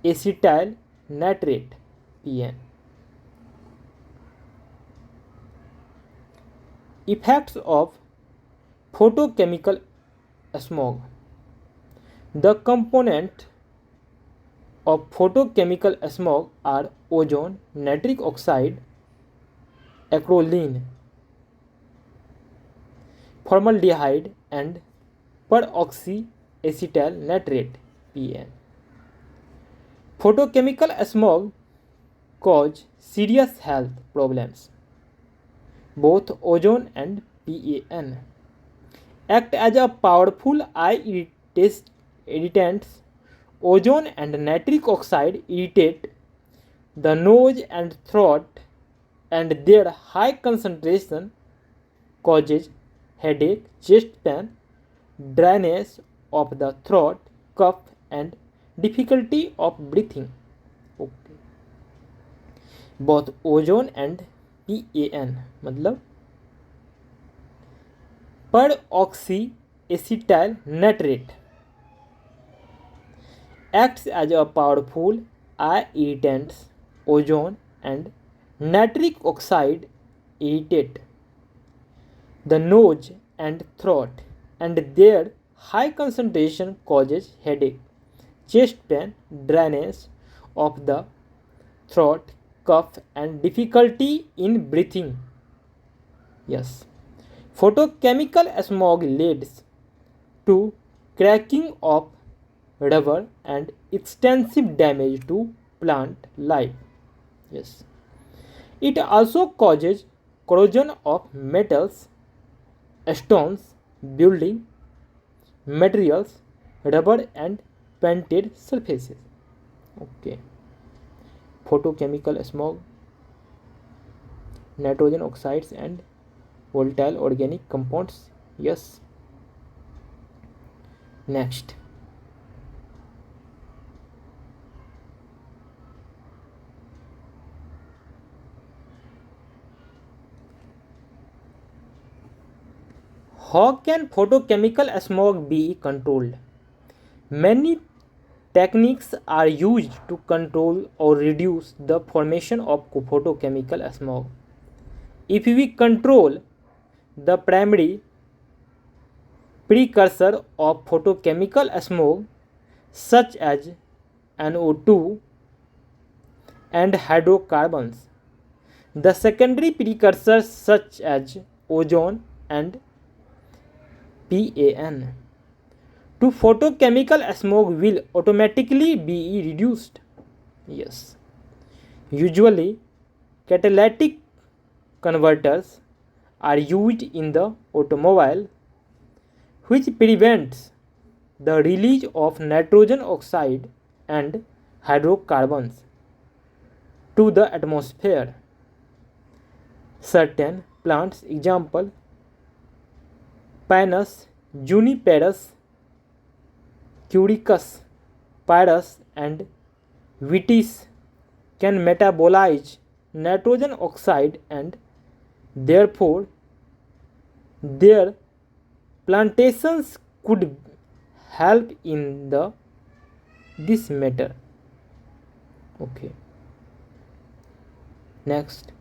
acetyl nitrate PN. Effects of photochemical smog. The component of photochemical smog are ozone, nitric oxide, acrolein, formaldehyde and peroxyacetyl nitrate PN. Photochemical smog cause serious health problems. Both ozone and PAN act as a powerful eye irritants. Ozone and nitric oxide irritate the nose and throat, and their high concentration causes headache, chest pain, dryness of the throat, cough and difficulty of breathing. Okay. Both ozone and PAN मतलब peroxyacetyl nitrate acts as a powerful eye irritants. Ozone and nitric oxide irritate the nose and throat, and their high concentration causes headache, chest pain, dryness of the throat, cough and difficulty in breathing. Yes. Photochemical smog leads to cracking of rubber and extensive damage to plant life. Yes. It also causes corrosion of metals, stones, building materials, rubber and painted surfaces. Okay. Photochemical smog, nitrogen oxides and volatile organic compounds. Yes. Next. How can photochemical smog be controlled? Many techniques are used to control or reduce the formation of photochemical smog. If we control the primary precursor of photochemical smog, such as NO2 and hydrocarbons, the secondary precursors such as ozone and PAN to photochemical smog will automatically be reduced. Yes. Usually, catalytic converters are used in the automobile, which prevents the release of nitrogen oxide and hydrocarbons to the atmosphere. Certain plants, example Pinus, Juniperus, Curicus, Pyrus and Vitis, can metabolize nitrogen oxide and therefore their plantations could help in this matter. Okay. Next,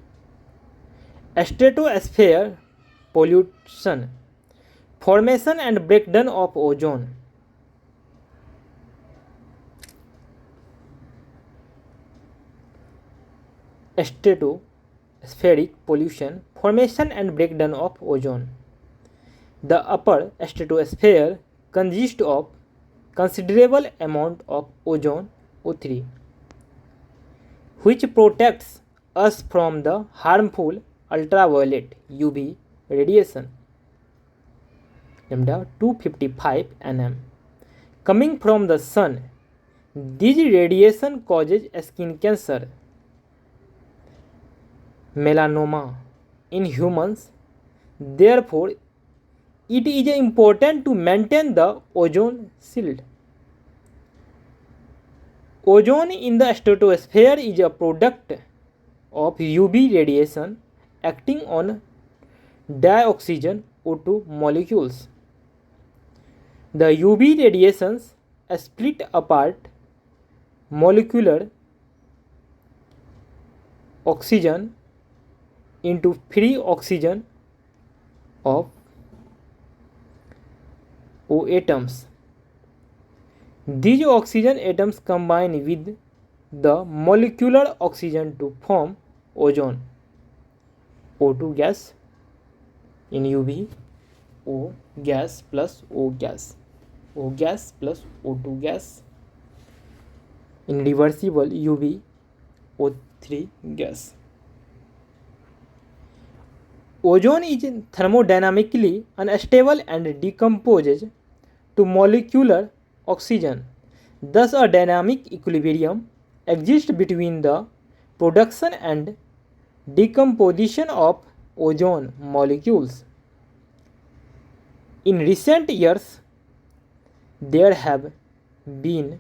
stratosphere pollution, formation and breakdown of ozone. Stratospheric pollution, formation and breakdown of ozone. The upper stratosphere consists of considerable amount of ozone O3, which protects us from the harmful ultraviolet UV radiation lambda 255 nm coming from the sun. This radiation causes skin cancer, melanoma in humans. Therefore, it is important to maintain the ozone shield. Ozone in the stratosphere is a product of UV radiation acting on dioxygen O2 molecules. The UV radiations split apart molecular oxygen into free oxygen of O atoms. These oxygen atoms combine with the molecular oxygen to form ozone. O2 gas in UV, O gas plus O gas, O gas plus O2 gas. In reversible UV, O3 gas. Ozone is thermodynamically unstable and decomposes to molecular oxygen. Thus, a dynamic equilibrium exists between the production and decomposition of ozone molecules. In recent years, there have been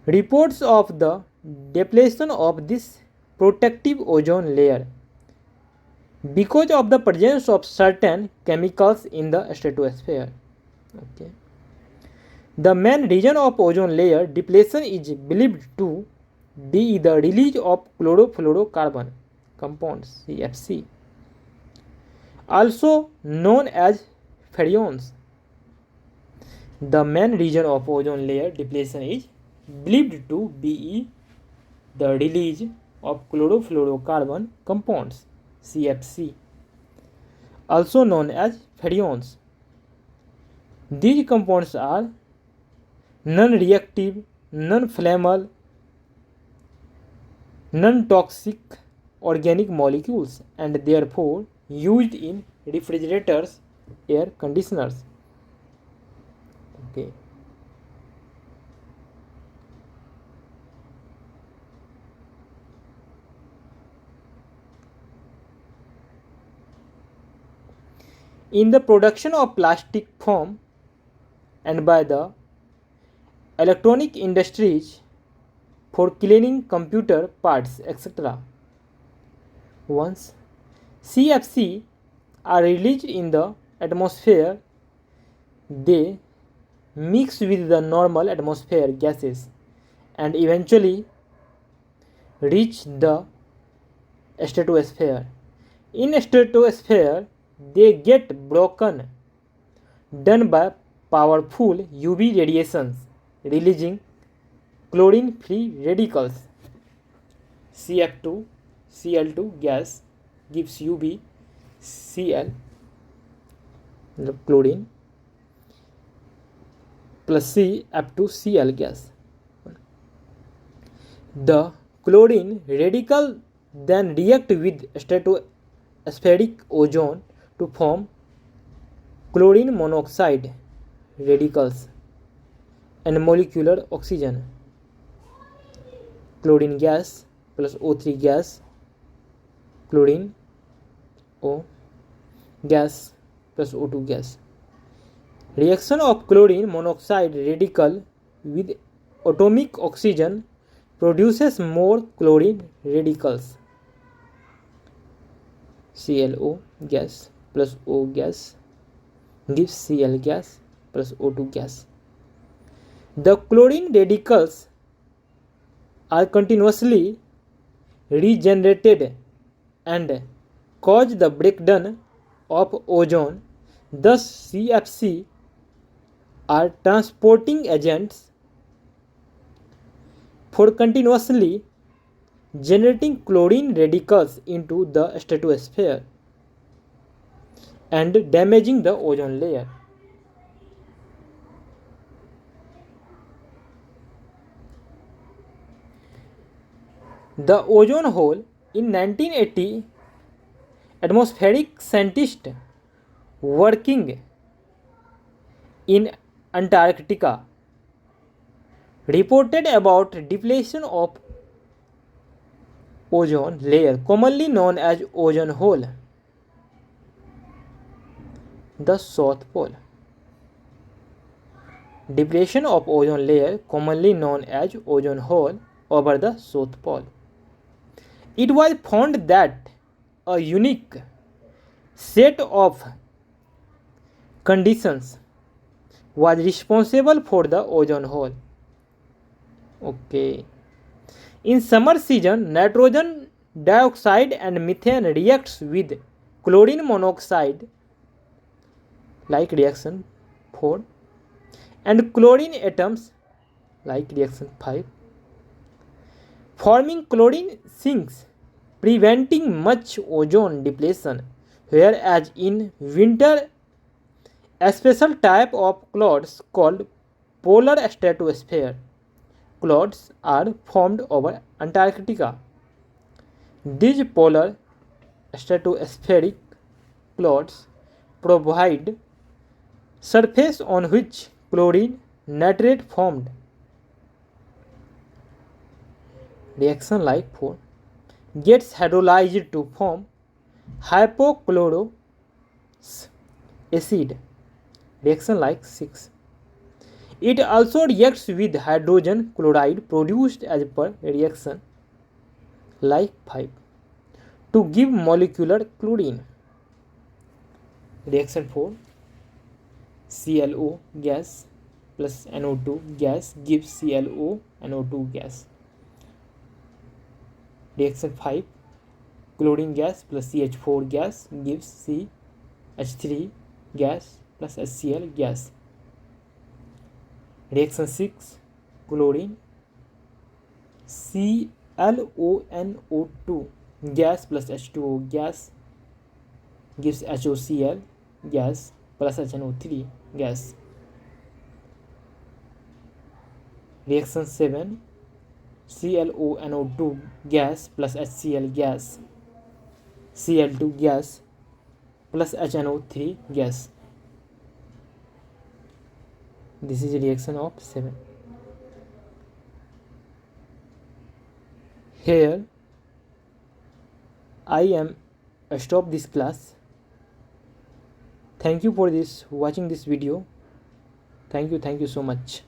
reports of the depletion of this protective ozone layer because of the presence of certain chemicals in the stratosphere. Okay. The main reason of ozone layer depletion is believed to be the release of chlorofluorocarbon compounds CFC, also known as ferrions. The main reason of ozone layer depletion is believed to be the release of chlorofluorocarbon compounds CFC, also known as ferrions. These compounds are non-reactive, non-flammable, non-toxic organic molecules and therefore used in refrigerators, air conditioners. Okay. In the production of plastic foam and by the electronic industries for cleaning computer parts, etc. Once CFC are released in the atmosphere, they mix with the normal atmosphere gases and eventually reach the stratosphere. In stratosphere, they get broken done by powerful UV radiations releasing chlorine free radicals. CF2 Cl2 gas gives UV Cl chlorine plus CF2Cl gas. The chlorine radical then react with stratospheric ozone to form chlorine monoxide radicals and molecular oxygen. Chlorine gas plus O3 gas, chlorine O gas plus O2 gas. Reaction of chlorine monoxide radical with atomic oxygen produces more chlorine radicals. ClO gas plus O gas gives Cl gas plus O2 gas. The chlorine radicals are continuously regenerated and cause the breakdown of ozone. Thus, CFC are transporting agents for continuously generating chlorine radicals into the stratosphere and damaging the ozone layer. The ozone hole in 1980, atmospheric scientists working in Antarctica reported about depletion of ozone layer commonly known as ozone hole. The South Pole. Depletion of ozone layer commonly known as ozone hole over the South Pole. It was found that a unique set of conditions was responsible for the ozone hole. Okay. In summer season, nitrogen dioxide and methane reacts with chlorine monoxide, like reaction 4, and chlorine atoms, like reaction 5, forming chlorine sinks, preventing much ozone depletion, whereas in winter a special type of clouds called polar stratosphere clouds are formed over Antarctica. These polar stratospheric clouds provide surface on which chlorine nitrate formed. Reaction like 4 gets hydrolyzed to form hypochlorous acid. Reaction like 6. It also reacts with hydrogen chloride produced as per reaction like 5 to give molecular chlorine. Reaction 4, ClO gas plus NO2 gas gives ClO NO2 gas. Reaction 5, chlorine gas plus CH4 gas gives CH3 gas plus HCl gas. Reaction 6, chlorine ClONO2 gas plus H2O gas gives HOCl gas plus HNO3 gas. Reaction 7, ClONO2 gas plus HCl gas, Cl2 gas plus HNO3 gas. This is a reaction of 7. Here I am stop this class. Thank you for watching this video. Thank you so much.